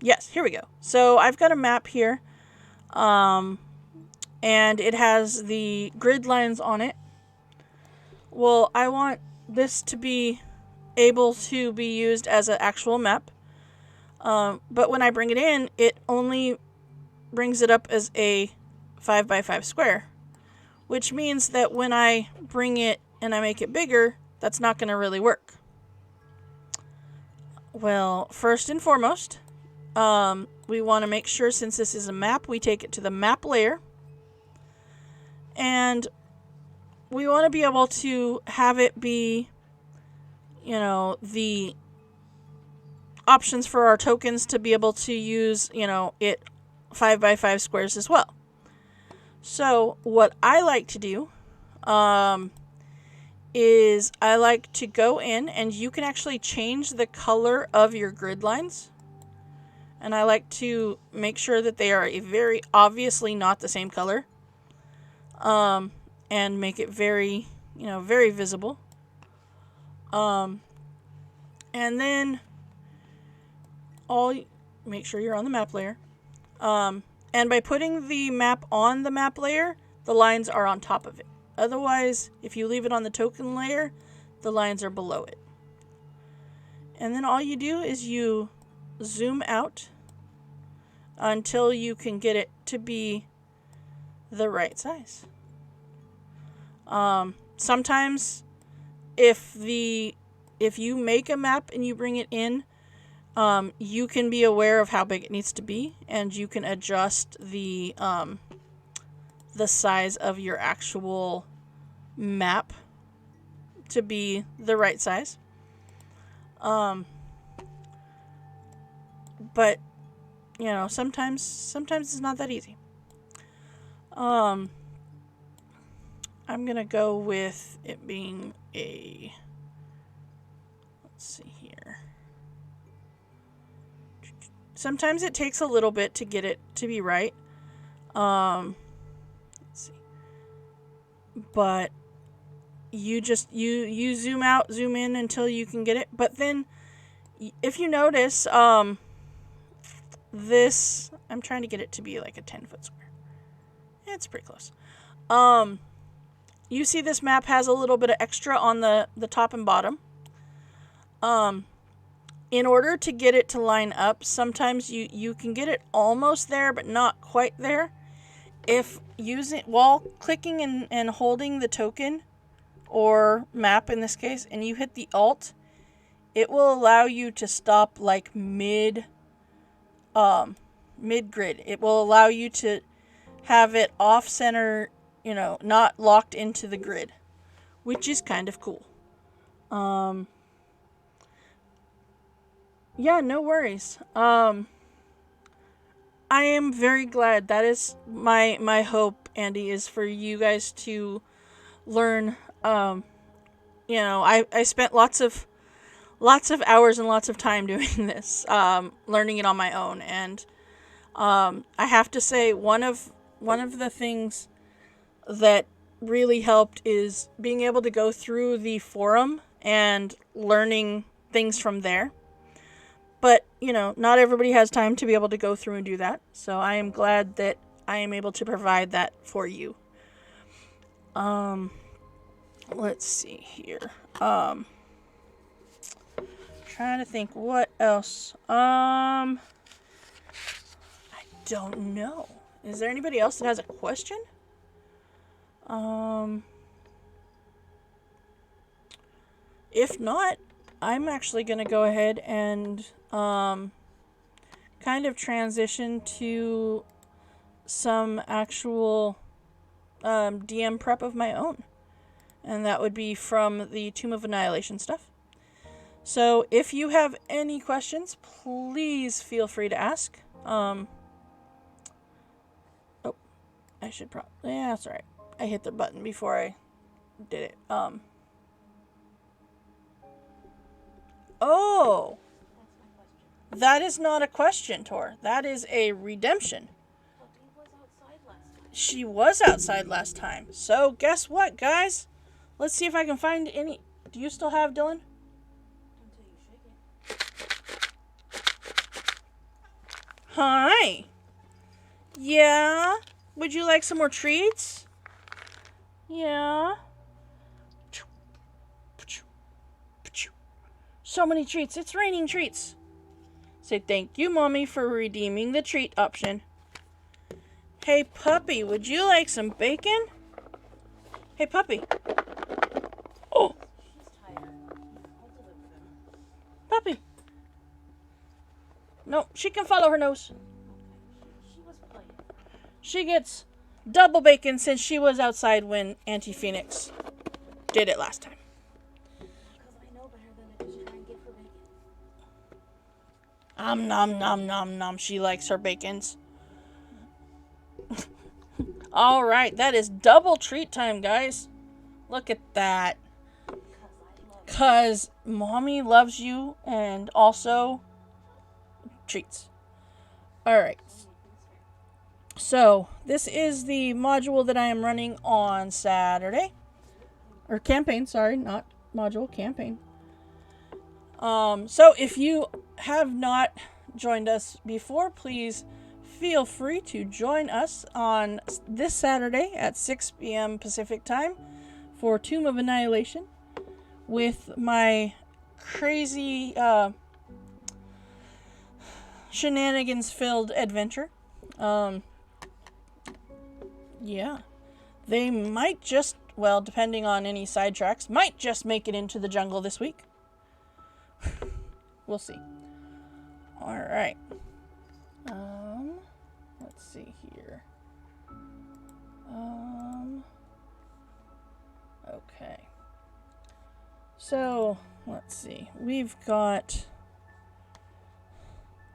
Yes, here we go. So I've got a map here, and it has the grid lines on it. Well, I want this to be able to be used as an actual map, but when I bring it in, it only brings it up as a 5x5 square, which means that when I bring it and I make it bigger, that's not going to really work. Well, first and foremost, we want to make sure, since this is a map, we take it to the map layer, and we want to be able to have it be, the options for our tokens to be able to use, it 5x5 squares as well. So what I like to do is I like to go in, and you can actually change the color of your grid lines. And I like to make sure that they are very obviously not the same color. And make it very, very visible. And then make sure you're on the map layer. And by putting the map on the map layer, the lines are on top of it. Otherwise, if you leave it on the token layer, the lines are below it. And then all you do is you zoom out until you can get it to be the right size. Sometimes if you make a map and you bring it in, you can be aware of how big it needs to be, and you can adjust the size of your actual map to be the right size. But sometimes it's not that easy. I'm gonna go with it being a, let's see here. Sometimes it takes a little bit to get it to be right. Let's see. But you just you zoom out, zoom in until you can get it. But then if you notice, this, I'm trying to get it to be like a 10-foot square. It's pretty close. You see this map has a little bit of extra on the top and bottom. In order to get it to line up, sometimes you can get it almost there, but not quite there. If while clicking and holding the token, or map in this case, and you hit the Alt, it will allow you to stop like mid grid. It will allow you to have it off center, not locked into the grid, which is kind of cool. Yeah, no worries. I am very glad. That is my hope, Andy, is for you guys to learn. I spent lots of hours and lots of time doing this, learning it on my own, and I have to say one of the things that really helped is being able to go through the forum and learning things from there. But, not everybody has time to be able to go through and do that. So I am glad that I am able to provide that for you. Let's see here. Trying to think what else. I don't know. Is there anybody else that has a question? If not, I'm actually going to go ahead and kind of transition to some actual DM prep of my own. And that would be from the Tomb of Annihilation stuff. So if you have any questions, please feel free to ask. I should probably... Yeah, that's alright. I hit the button before I did it. Oh! That is not a question, Tor. That is a redemption. She was outside last time. So, guess what, guys? Let's see if I can find any... Do you still have Dylan? Until you shake it. Hi. Yeah? Would you like some more treats? Yeah? So many treats. It's raining treats. Say thank you, Mommy, for redeeming the treat option. Hey, puppy, would you like some bacon? Hey, puppy. Oh. She's tired. I'll deliver them. Puppy. No, she can follow her nose. She was playing. She gets double bacon since she was outside when Auntie Phoenix did it last time. Because I know better than to just try and get her bacon. Nom nom nom nom. She likes her bacons. All right, that is double treat time, guys. Look at that. Because mommy loves you and also treats. All right. So, this is the module that I am running on Saturday. Or campaign, sorry, not module, campaign. So if you have not joined us before, please feel free to join us on this Saturday at 6 p.m. Pacific time for Tomb of Annihilation with my crazy shenanigans-filled adventure. Yeah. They might just, well, depending on any sidetracks, might just make it into the jungle this week. We'll see. Alright. Let's see here. Okay. So, let's see. We've got...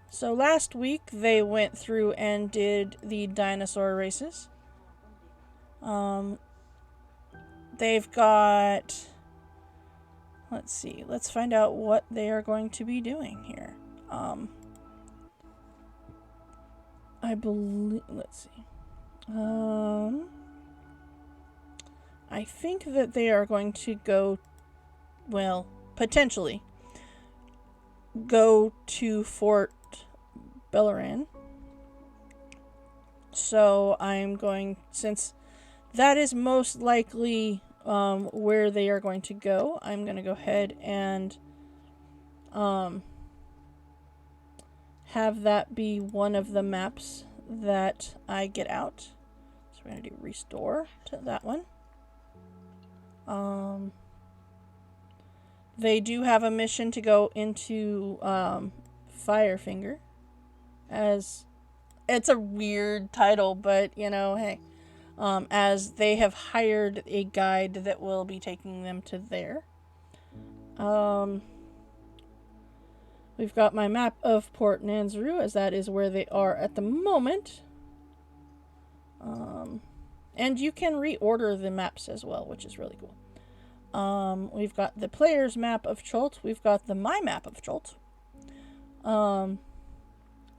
So last week they went through and did the dinosaur races. They've got... Let's see. Let's find out what they are going to be doing here. I believe... Let's see. I think that they are going to go... Well, potentially go to Fort Belleran. So I'm going... Since that is most likely... where they are going to go, I'm going to go ahead and have that be one of the maps that I get out. So we're going to do restore to that one. They do have a mission to go into Firefinger, as it's a weird title, but you know, hey. As they have hired a guide that will be taking them to there. We've got my map of Port Nanzaru, as that is where they are at the moment. And you can reorder the maps as well, which is really cool. We've got the player's map of Cholt. We've got the my map of Cholt.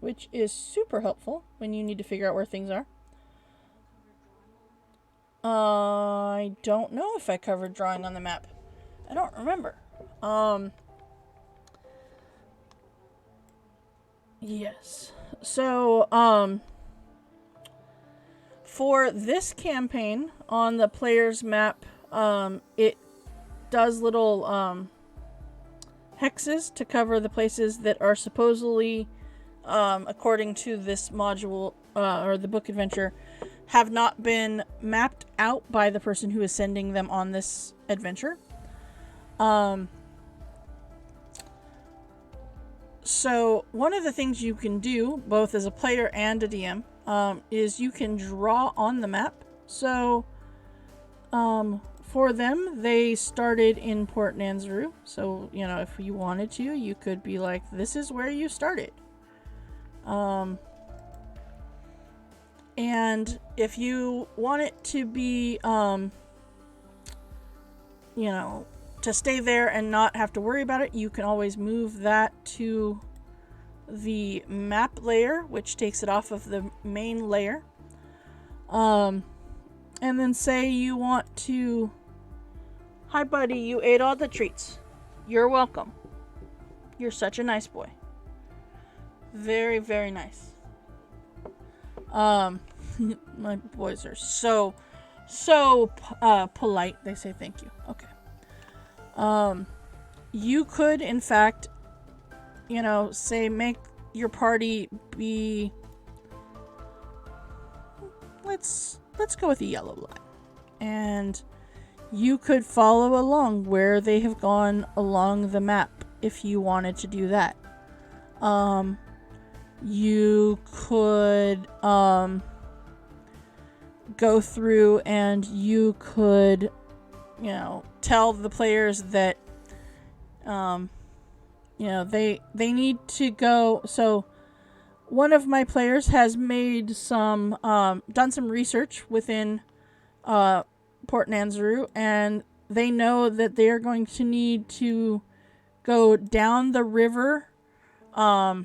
Which is super helpful when you need to figure out where things are. I don't know if I covered drawing on the map. I don't remember. Yes. So, for this campaign on the player's map, it does little, hexes to cover the places that are supposedly, according to this module, or the book adventure, have not been mapped out by the person who is sending them on this adventure. So one of the things you can do, both as a player and a DM, is you can draw on the map. So for them, they started in Port Nanzaru. So, you know, if you wanted to, you could be like, this is where you started. And if you want it to be, you know, to stay there and not have to worry about it, you can always move that to the map layer, which takes it off of the main layer. And then say you want to... Hi, buddy, you ate all the treats. You're welcome. You're such a nice boy. Very, very nice. My boys are so polite. They say thank you. Okay. You could, in fact, you know, say make your party be... Let's go with a yellow line. And you could follow along where they have gone along the map if you wanted to do that. You could go through and you could, you know, tell the players that you know, they need to go. So one of my players has made some, done some research within Port Nanzaru, and they know that they are going to need to go down the river, so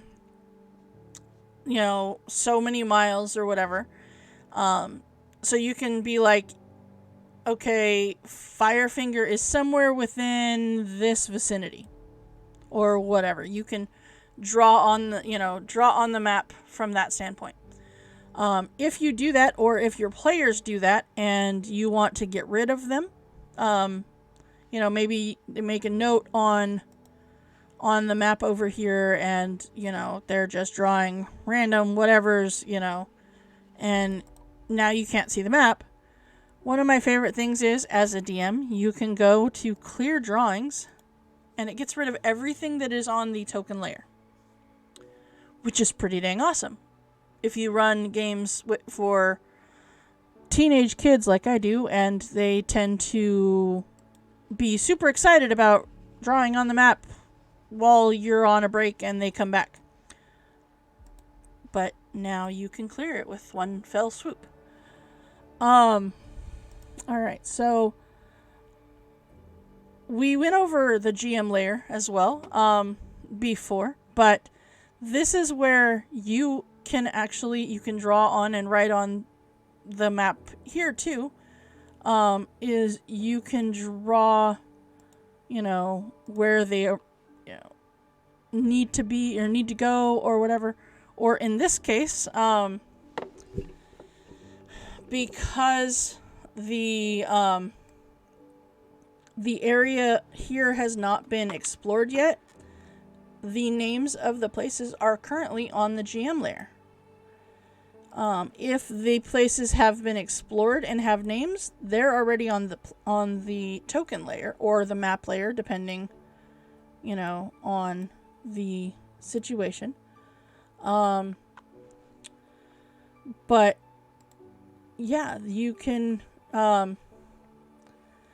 many miles or whatever. So you can be like, okay, Firefinger is somewhere within this vicinity, or whatever. You can draw on the map from that standpoint. If you do that, or if your players do that, and you want to get rid of them, maybe make a note on the map over here, and they're just drawing random whatevers, and now you can't see the map. One of my favorite things is, as a DM, you can go to clear drawings, and it gets rid of everything that is on the token layer, which is pretty dang awesome. If you run games for teenage kids like I do, and they tend to be super excited about drawing on the map while you're on a break and they come back. But now you can clear it with one fell swoop. Alright, so we went over the GM layer as well before, but this is where you can draw on and write on the map here too. Is you can draw, where they need to be or need to go or whatever. Or in this case, because the area here has not been explored yet, the names of the places are currently on the GM layer. If the places have been explored and have names, they're already on the token layer or the map layer, depending, on the situation. But yeah, you can.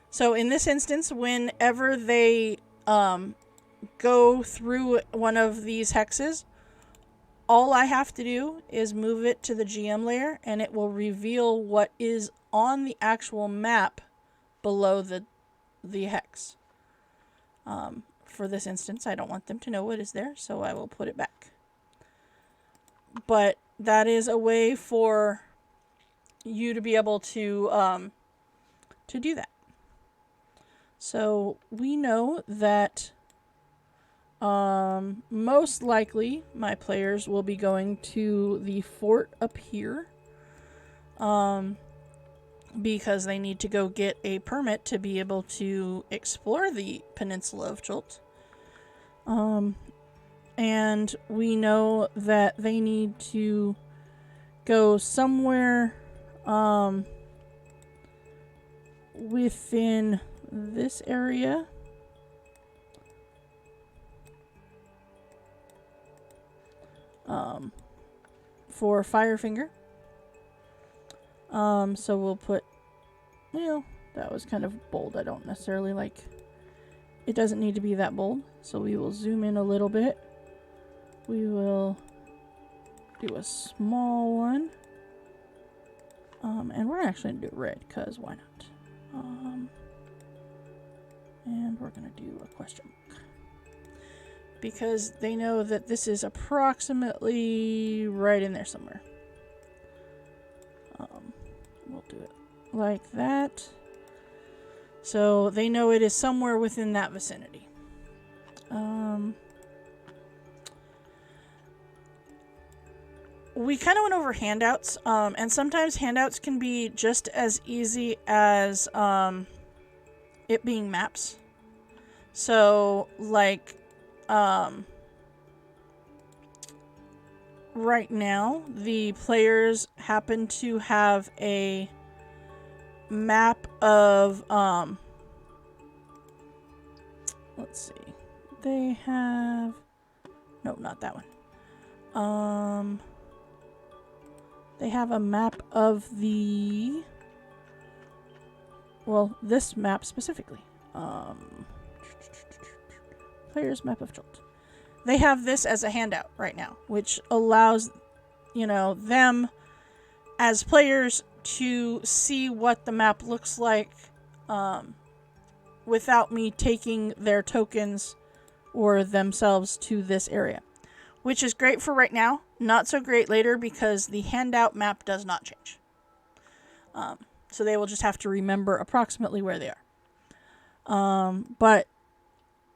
So in this instance, whenever they go through one of these hexes, all I have to do is move it to the GM layer, and it will reveal what is on the actual map below the hex. For this instance, I don't want them to know what is there, so I will put it back. But that is a way for you to be able to do that. So we know that most likely my players will be going to the fort up here, because they need to go get a permit to be able to explore the peninsula of Chult. And we know that they need to go somewhere within this area. For Firefinger. So we'll put, that was kind of bold. I don't necessarily like, it doesn't need to be that bold. So we will zoom in a little bit. We will do a small one. And we're actually going to do red, because why not? And we're going to do a question mark, because they know that this is approximately right in there somewhere. We'll do it like that. So they know it is somewhere within that vicinity. We kind of went over handouts, and sometimes handouts can be just as easy as it being maps. So, like, right now, the players happen to have a map of, let's see, they have, no, not that one. They have a map of this map specifically. Player's map of Chult. they have this as a handout right now, which allows, them as players to see what the map looks like without me taking their tokens or themselves to this area, which is great for right now. Not so great later because the handout map does not change. So they will just have to remember approximately where they are. But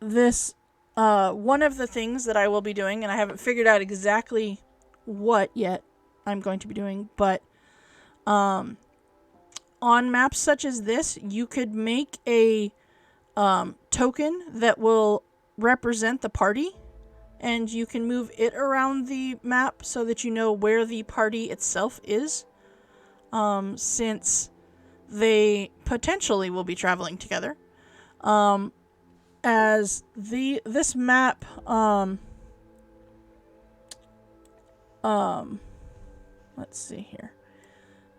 this, one of the things that I will be doing, and I haven't figured out exactly what yet I'm going to be doing, but on maps such as this, you could make a token that will represent the party, and you can move it around the map so that you know where the party itself is, since they potentially will be traveling together. As this map, let's see here.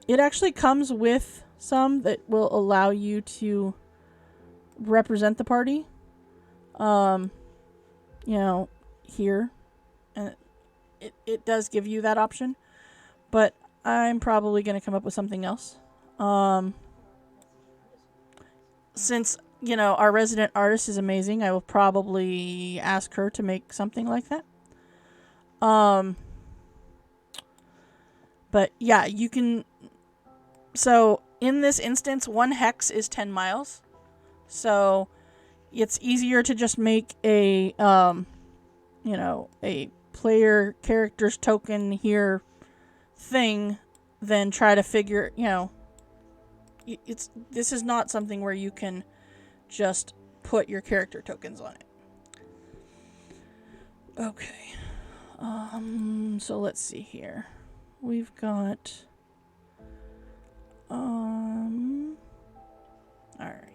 It actually comes with some that will allow you to represent the party. Here, and it does give you that option, but I'm probably going to come up with something else. Since, our resident artist is amazing, I will probably ask her to make something like that. But yeah, you can. So in this instance, 1 hex is 10 miles. So it's easier to just make a player character's token here thing than try to figure, this is not something where you can just put your character tokens on it. Okay. So let's see here. We've got all right.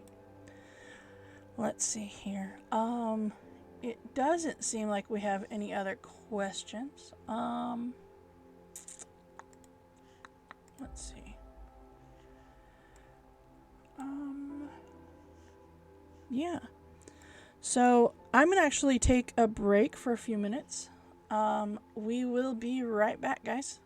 Let's see here. It doesn't seem like we have any other questions. Let's see. Yeah. So I'm gonna actually take a break for a few minutes. We will be right back, guys.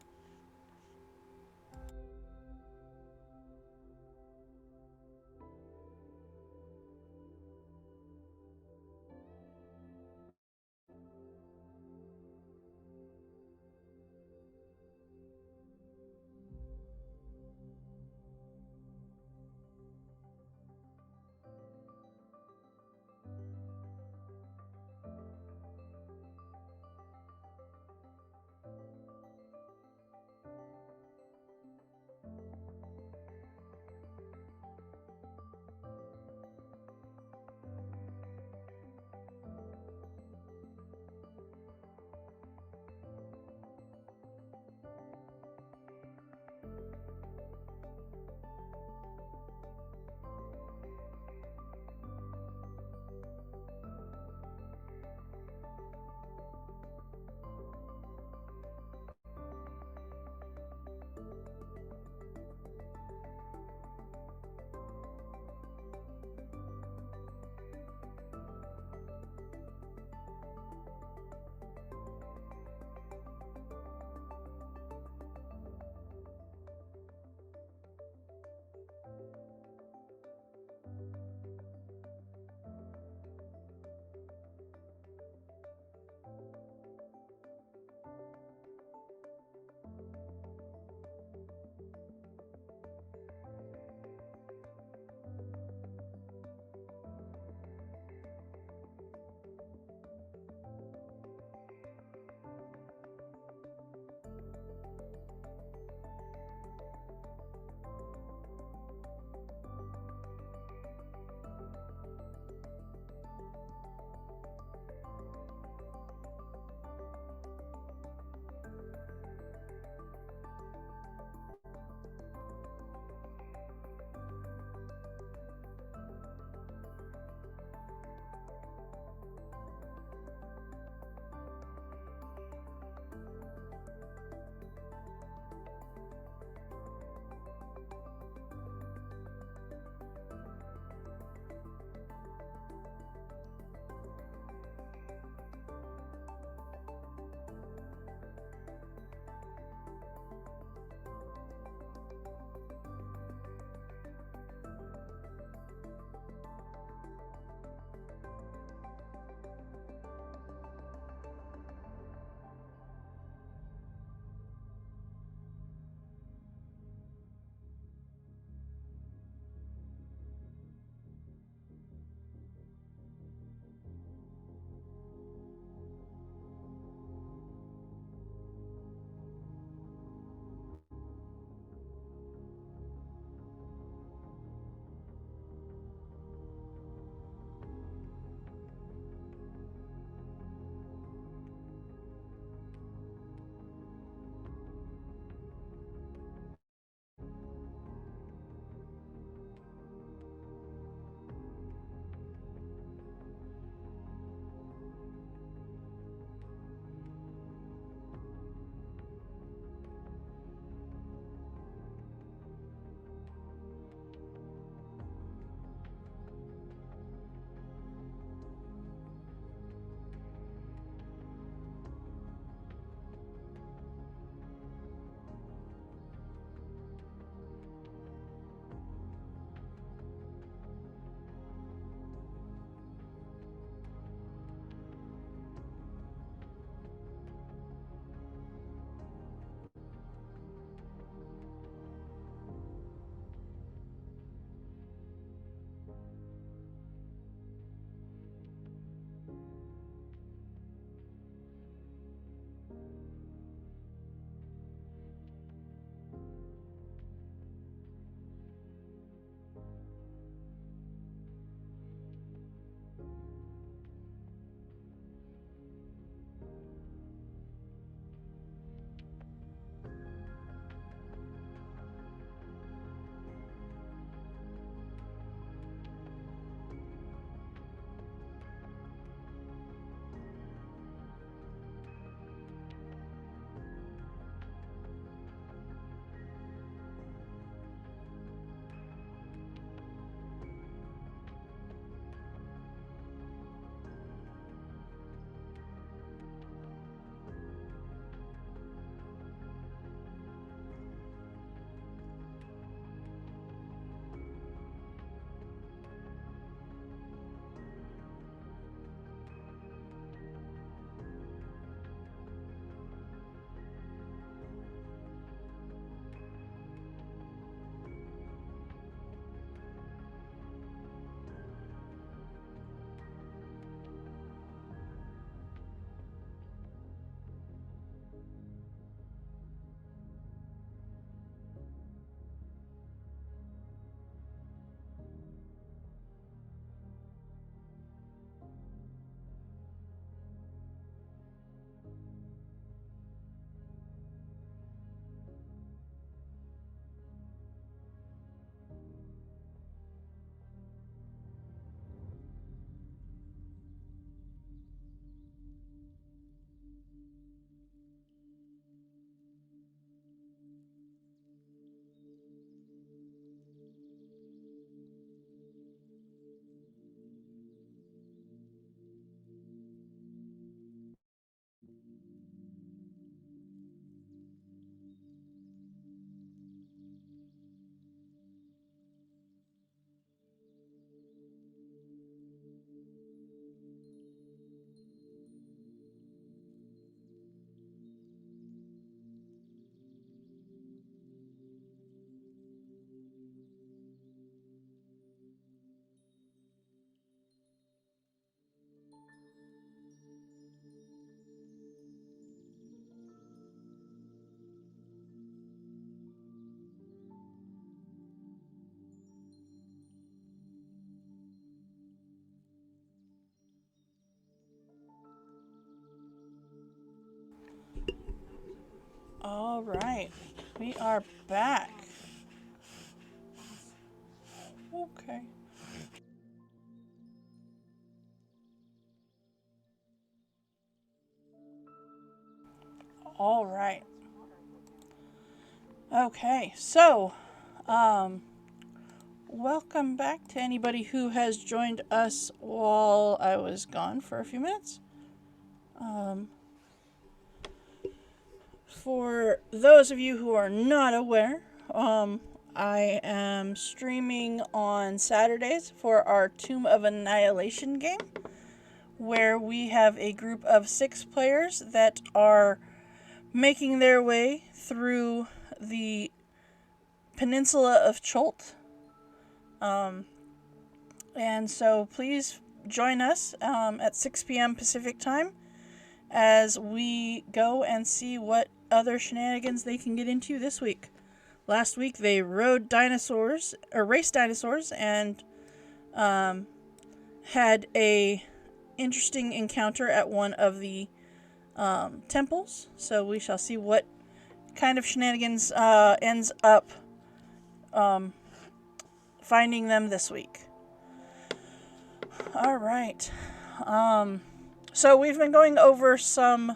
right, we are back. Okay. All right. Okay, so, welcome back to anybody who has joined us while I was gone for a few minutes. For those of you who are not aware, I am streaming on Saturdays for our Tomb of Annihilation game, where we have a group of 6 players that are making their way through the peninsula of Cholt. And so please join us at 6 p.m. Pacific time as we go and see what other shenanigans they can get into this week. Last week they raced dinosaurs, and had a interesting encounter at one of the temples. So we shall see what kind of shenanigans ends up finding them this week. All right. So we've been going over some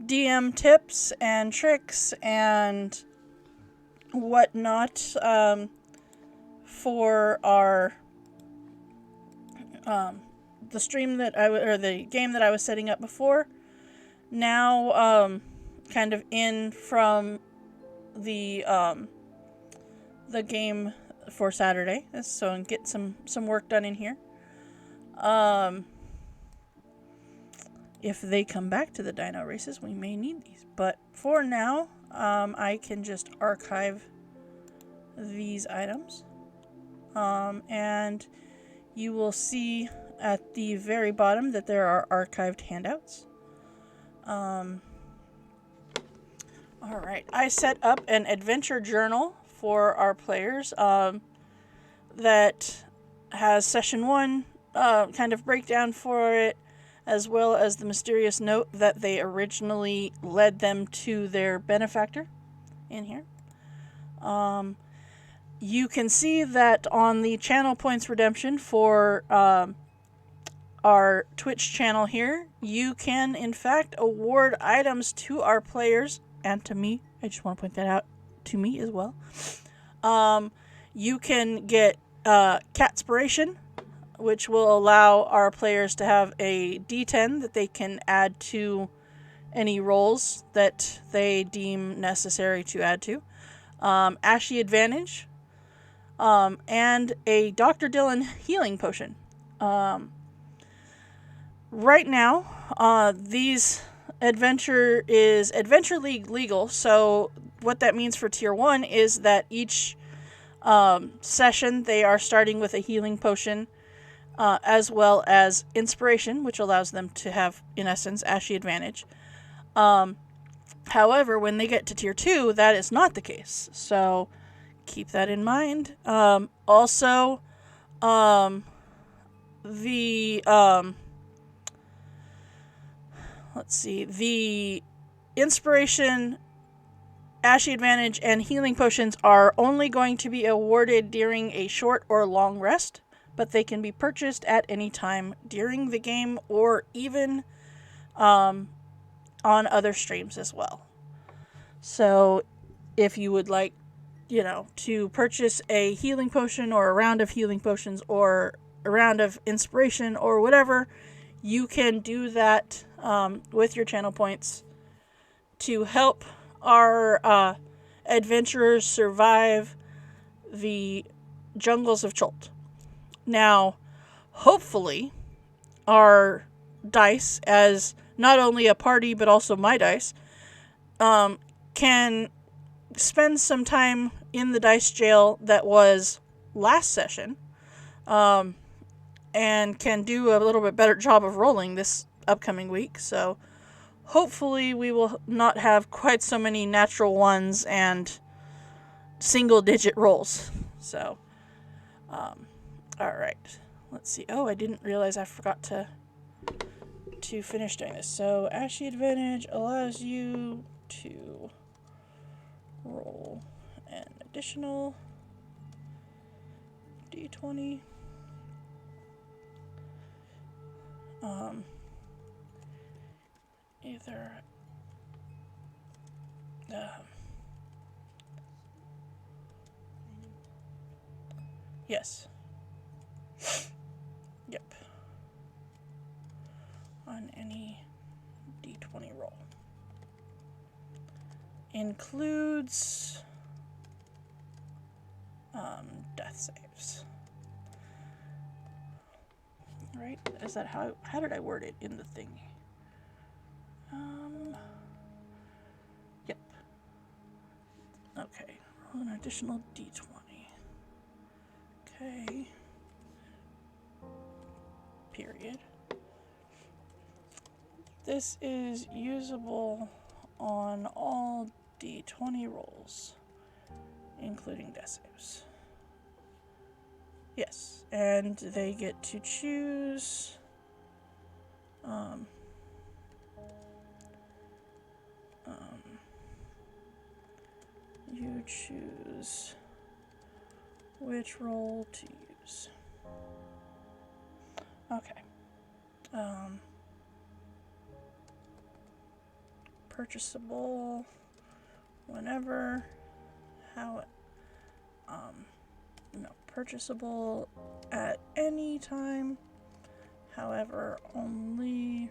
DM tips and tricks and whatnot for our the stream that the game that I was setting up before. Now, kind of in from the game for Saturday, so get some work done in here. If they come back to the dino races, we may need these. But for now, I can just archive these items. And you will see at the very bottom that there are archived handouts. Alright, I set up an adventure journal for our players that has session 1 kind of breakdown for it, as well as the mysterious note that they originally led them to their benefactor in here. You can see that on the channel points redemption for our Twitch channel here, you can in fact award items to our players and to me. I just want to point that out, to me as well. You can get Catspiration, which will allow our players to have a D10 that they can add to any rolls that they deem necessary to add to. Ashy Advantage, and a Dr. Dillon healing potion. Right now, these Adventure League legal, so what that means for Tier 1 is that each session they are starting with a healing potion, as well as inspiration, which allows them to have, in essence, Ashy Advantage. However, when they get to Tier 2, that is not the case. So keep that in mind. Also, the inspiration, Ashy Advantage, and healing potions are only going to be awarded during a short or long rest, but they can be purchased at any time during the game or even on other streams as well. So if you would like, to purchase a healing potion or a round of healing potions or a round of inspiration or whatever, you can do that with your channel points to help our adventurers survive the jungles of Cholt. Now, hopefully, our dice, as not only a party but also my dice, can spend some time in the dice jail that was last session, and can do a little bit better job of rolling this upcoming week. So hopefully we will not have quite so many natural ones and single digit rolls. So, alright. Let's see. Oh, I didn't realize I forgot to finish doing this. So, Ashy Advantage allows you to roll an additional d20. Either yes. Yep. On any d20 roll. Includes death saves. Right? Is that how did I word it in the thing? Yep. Okay. Roll an additional d20. Okay. Period. This is usable on all d20 rolls, including death saves. Yes, and they get to choose you choose which roll to use. Okay. Purchasable whenever, how, no, purchasable at any time, however, only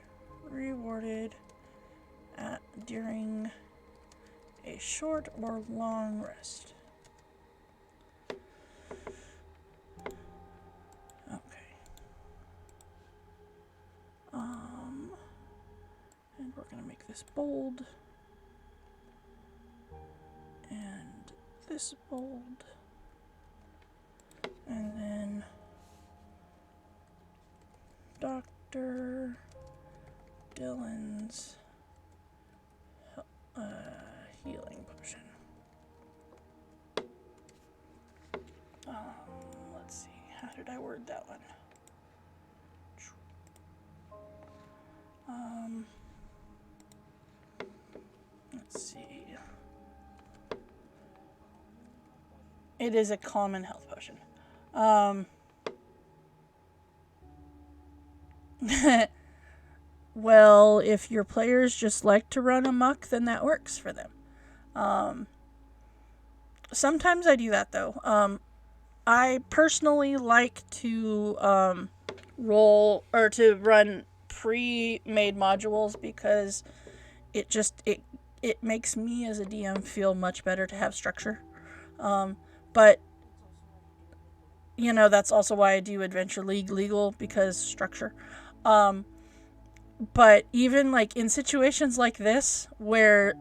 rewarded during a short or long rest. Okay. And we're gonna make this bold. And this bold. And then Dr. Dylan's healing potion. Let's see, how did I word that one? Let's see. It is a common health potion. Well, if your players just like to run amok, then that works for them. Sometimes I do that, though. I personally like to roll or to run pre-made modules because it makes me as a DM feel much better to have structure. But you know, that's also why I do Adventure League legal, because structure. But even like in situations like this where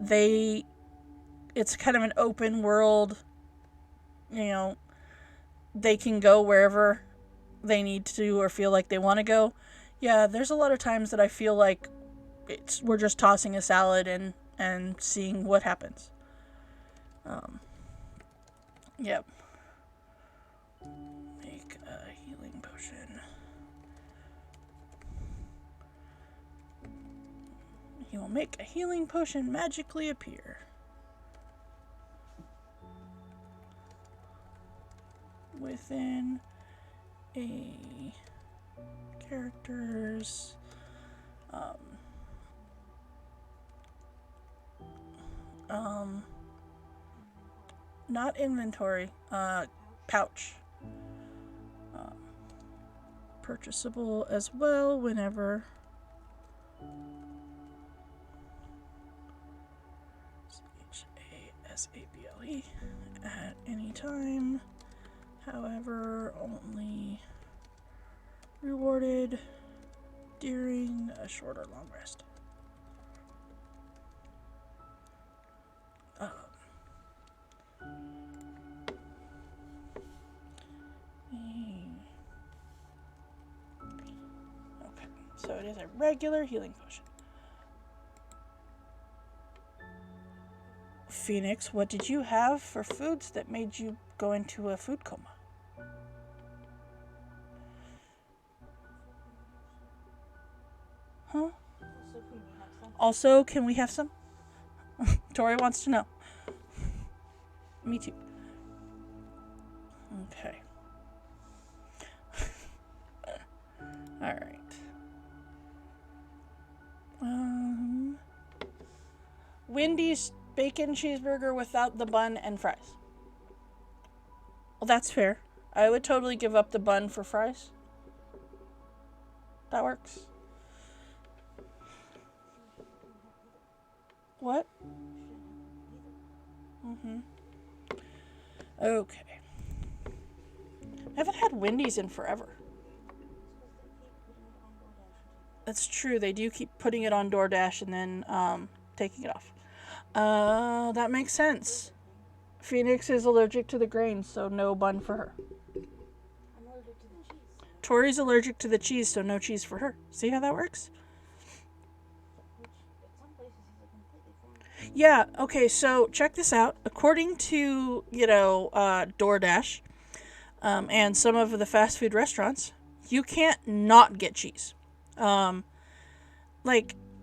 it's kind of an open world, you know, they can go wherever they need to or feel like they want to go. Yeah, there's a lot of times that I feel like we're just tossing a salad and seeing what happens. Yep. Make a healing potion. He will make a healing potion magically appear. Within a character's not inventory, pouch. Purchasable as well whenever CHASABLE at any time, however, only rewarded during a short or long rest. Okay, so it is a regular healing potion. Phoenix, what did you have for foods that made you go into a food coma? Huh? Also, can we have some? Tori wants to know. Me too. Okay. Alright. Wendy's bacon cheeseburger without the bun and fries. Well, that's fair. I would totally give up the bun for fries. That works. What? Okay. I haven't had Wendy's in forever. That's true. They do keep putting it on DoorDash and then taking it off. That makes sense. Phoenix is allergic to the grains, so no bun for her. I'm allergic to the cheese. Tori's allergic to the cheese, so no cheese for her. See how that works? Which, at some places, is completely fine. Yeah, okay, so check this out. According to, DoorDash and some of the fast food restaurants, you can't not get cheese.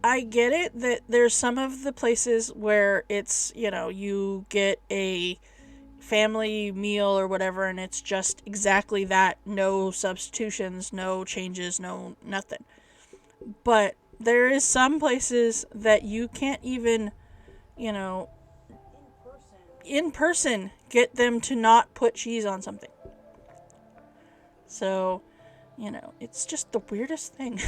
I get it that there's some of the places where it's, you get a family meal or whatever and it's just exactly that. No substitutions, no changes, no nothing. But there is some places that you can't even, in person get them to not put cheese on something. So, it's just the weirdest thing.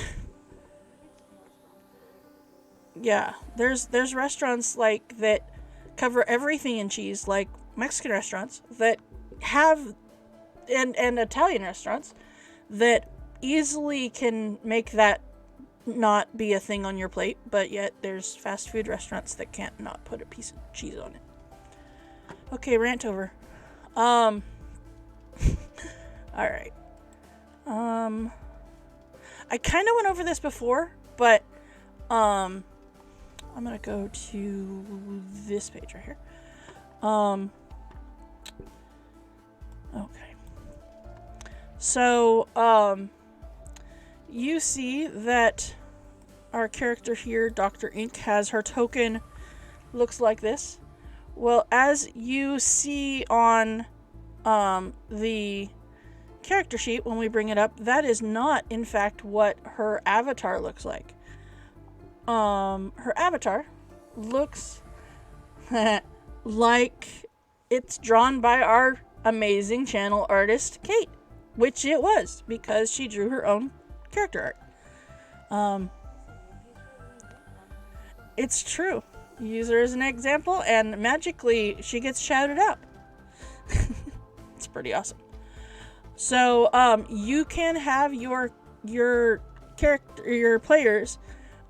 Yeah, there's restaurants like that cover everything in cheese, like Mexican restaurants that have and Italian restaurants that easily can make that not be a thing on your plate, but yet there's fast food restaurants that can't not put a piece of cheese on it. Okay, rant over. All right. I kind of went over this before, but I'm gonna go to this page right here. Okay. So, you see that our character here, Dr. Ink, has her token, looks like this. Well, as you see on the character sheet when we bring it up, that is not, in fact, what her avatar looks like. Her avatar looks like it's drawn by our amazing channel artist, Kate, which it was, because she drew her own character art. It's true. Use her as an example, and magically she gets shouted out. It's pretty awesome. So, you can have your character, your players,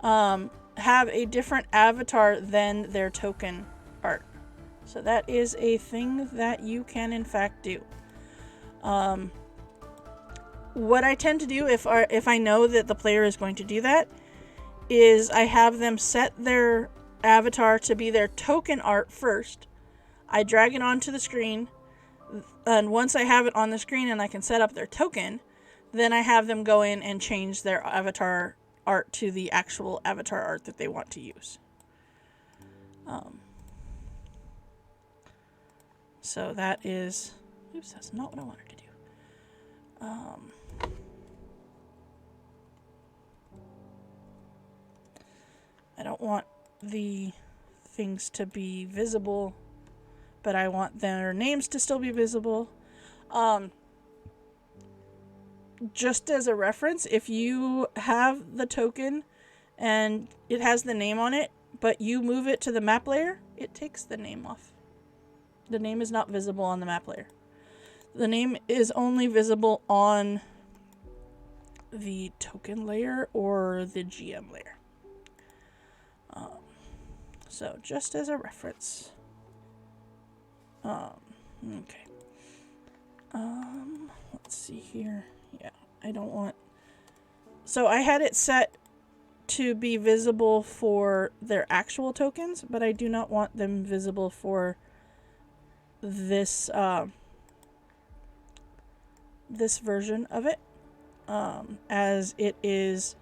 have a different avatar than their token art. So that is a thing that you can in fact do. What I tend to do if I know that the player is going to do that is I have them set their avatar to be their token art first. I drag it onto the screen, and once I have it on the screen and I can set up their token, then I have them go in and change their avatar art to the actual avatar art that they want to use. So that is... Oops, that's not what I wanted to do. I don't want the things to be visible, but I want their names to still be visible. Just as a reference, if you have the token and it has the name on it, but you move it to the map layer, it takes the name off. The name is not visible on the map layer. The name is only visible on the token layer or the GM layer. So just as a reference. Okay. Let's see here. Yeah, I don't want... So I had it set to be visible for their actual tokens, but I do not want them visible for this this version of it, as it is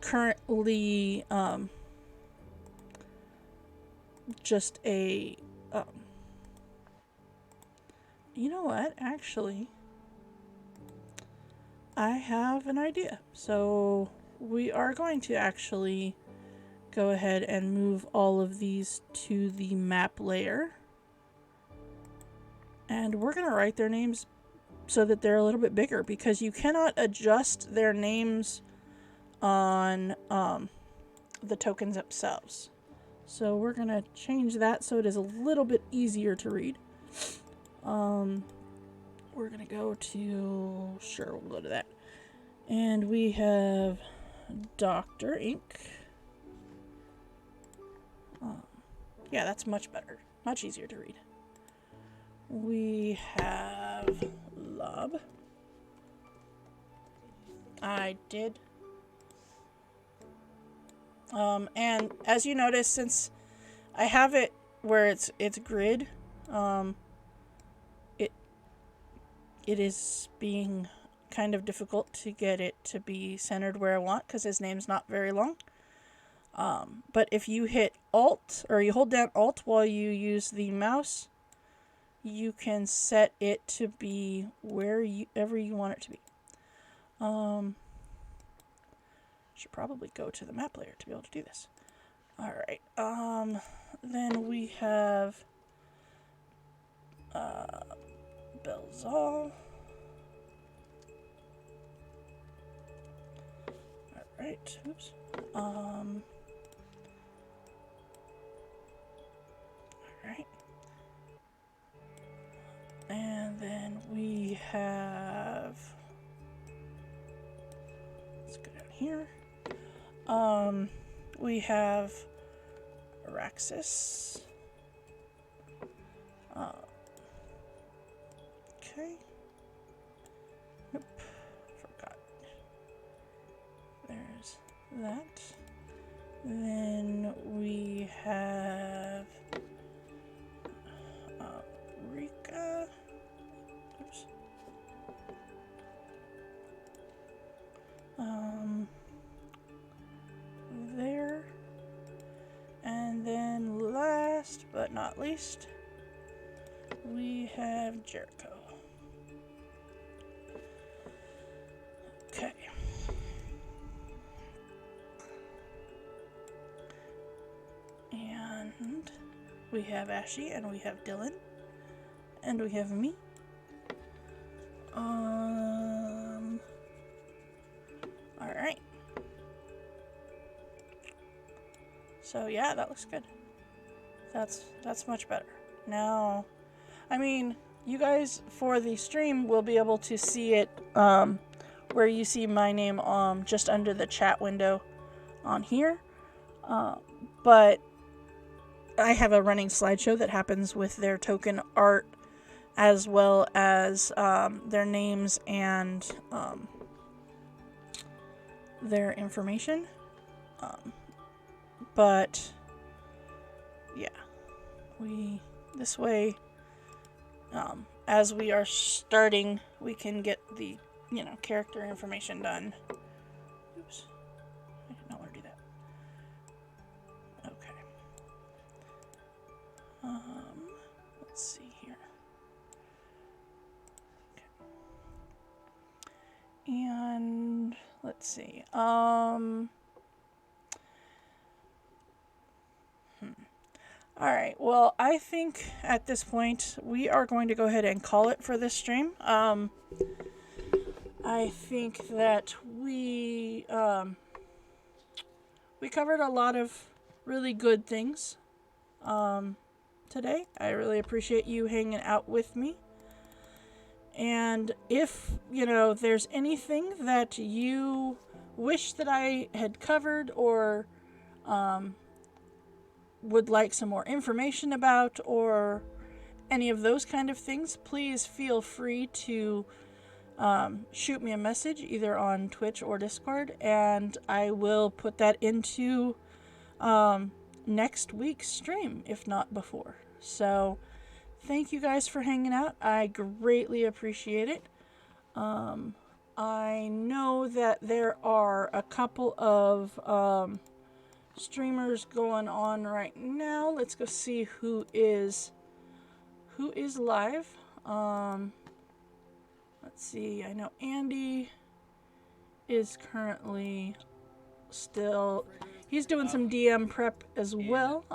currently just a You know what? Actually, I have an idea. So we are going to actually go ahead and move all of these to the map layer. And we're going to write their names so that they're a little bit bigger, because you cannot adjust their names on the tokens themselves. So we're going to change that so it is a little bit easier to read. We're going to go to, sure, we'll go to that. And we have Dr. Ink. Yeah, that's much better. Much easier to read. We have Lob. I did. And as you notice, since I have it where it's grid, it is being kind of difficult to get it to be centered where I want, because his name's not very long. But if you hit Alt, or you hold down Alt while you use the mouse, you can set it to be wherever you want it to be. Should probably go to the map layer to be able to do this. Alright, then we have Belzal. Alright, oops. Alright. And then we have, let's go down here. We have Araxis. Okay. Nope. Forgot. There's that. Then we have Rika. Oops. There. And then last but not least, we have Jericho. Okay. And we have Ashy, and we have Dylan, and we have me. Alright. So yeah, that looks good. That's much better. Now, I mean, you guys for the stream will be able to see it where you see my name just under the chat window on here. But I have a running slideshow that happens with their token art, as well as their names and their information. But yeah, this way, as we are starting, we can get the character information done. Oops, I did not want to do that. Okay. Let's see here. Okay. And let's see. Alright, well, I think at this point we are going to go ahead and call it for this stream. I think that we covered a lot of really good things today. I really appreciate you hanging out with me. And if, there's anything that you wish that I had covered, or would like some more information about, or any of those kind of things, please feel free to shoot me a message either on Twitch or Discord, and I will put that into next week's stream, if not before. So thank you guys for hanging out. I greatly appreciate it. I know that there are a couple of streamers going on right now. Let's go see who is live. Let's see. I know Andy is currently still. He's doing some DM prep as well.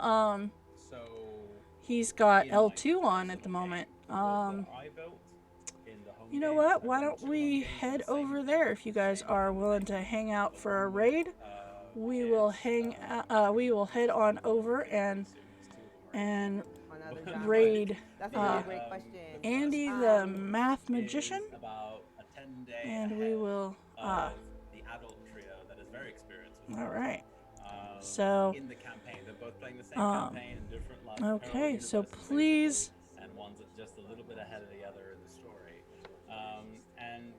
He's got L2 on at the moment. You know what? Why don't we head over there if you guys are willing to hang out for a raid? We will we will head on over and raid That's a great question. Andy the Math Magician, and we will. The adult trio that is very experienced. All right. So. In the campaign, they're both playing the same campaign in different Okay, so please. And one's just a little bit ahead of the other in the story. And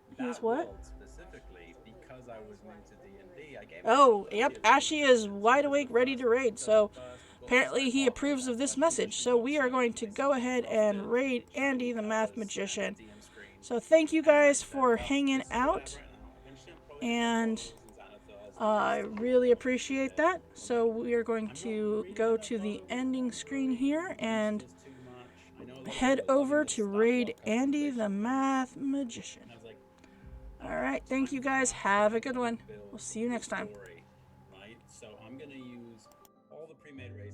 He's that what? world specifically, because I was new to D&D, I gave. Oh, yep. Ashy is wide awake, ready to raid. So apparently he approves of this message. So we are going to go ahead and raid Andy the Math Magician. So thank you guys for hanging out, and I really appreciate that. So we are going to go to the ending screen here and head over to raid Andy the Math Magician. Alright, thank you guys. Have a good one. We'll see you next time. Right? So I'm going to use all the pre-made races.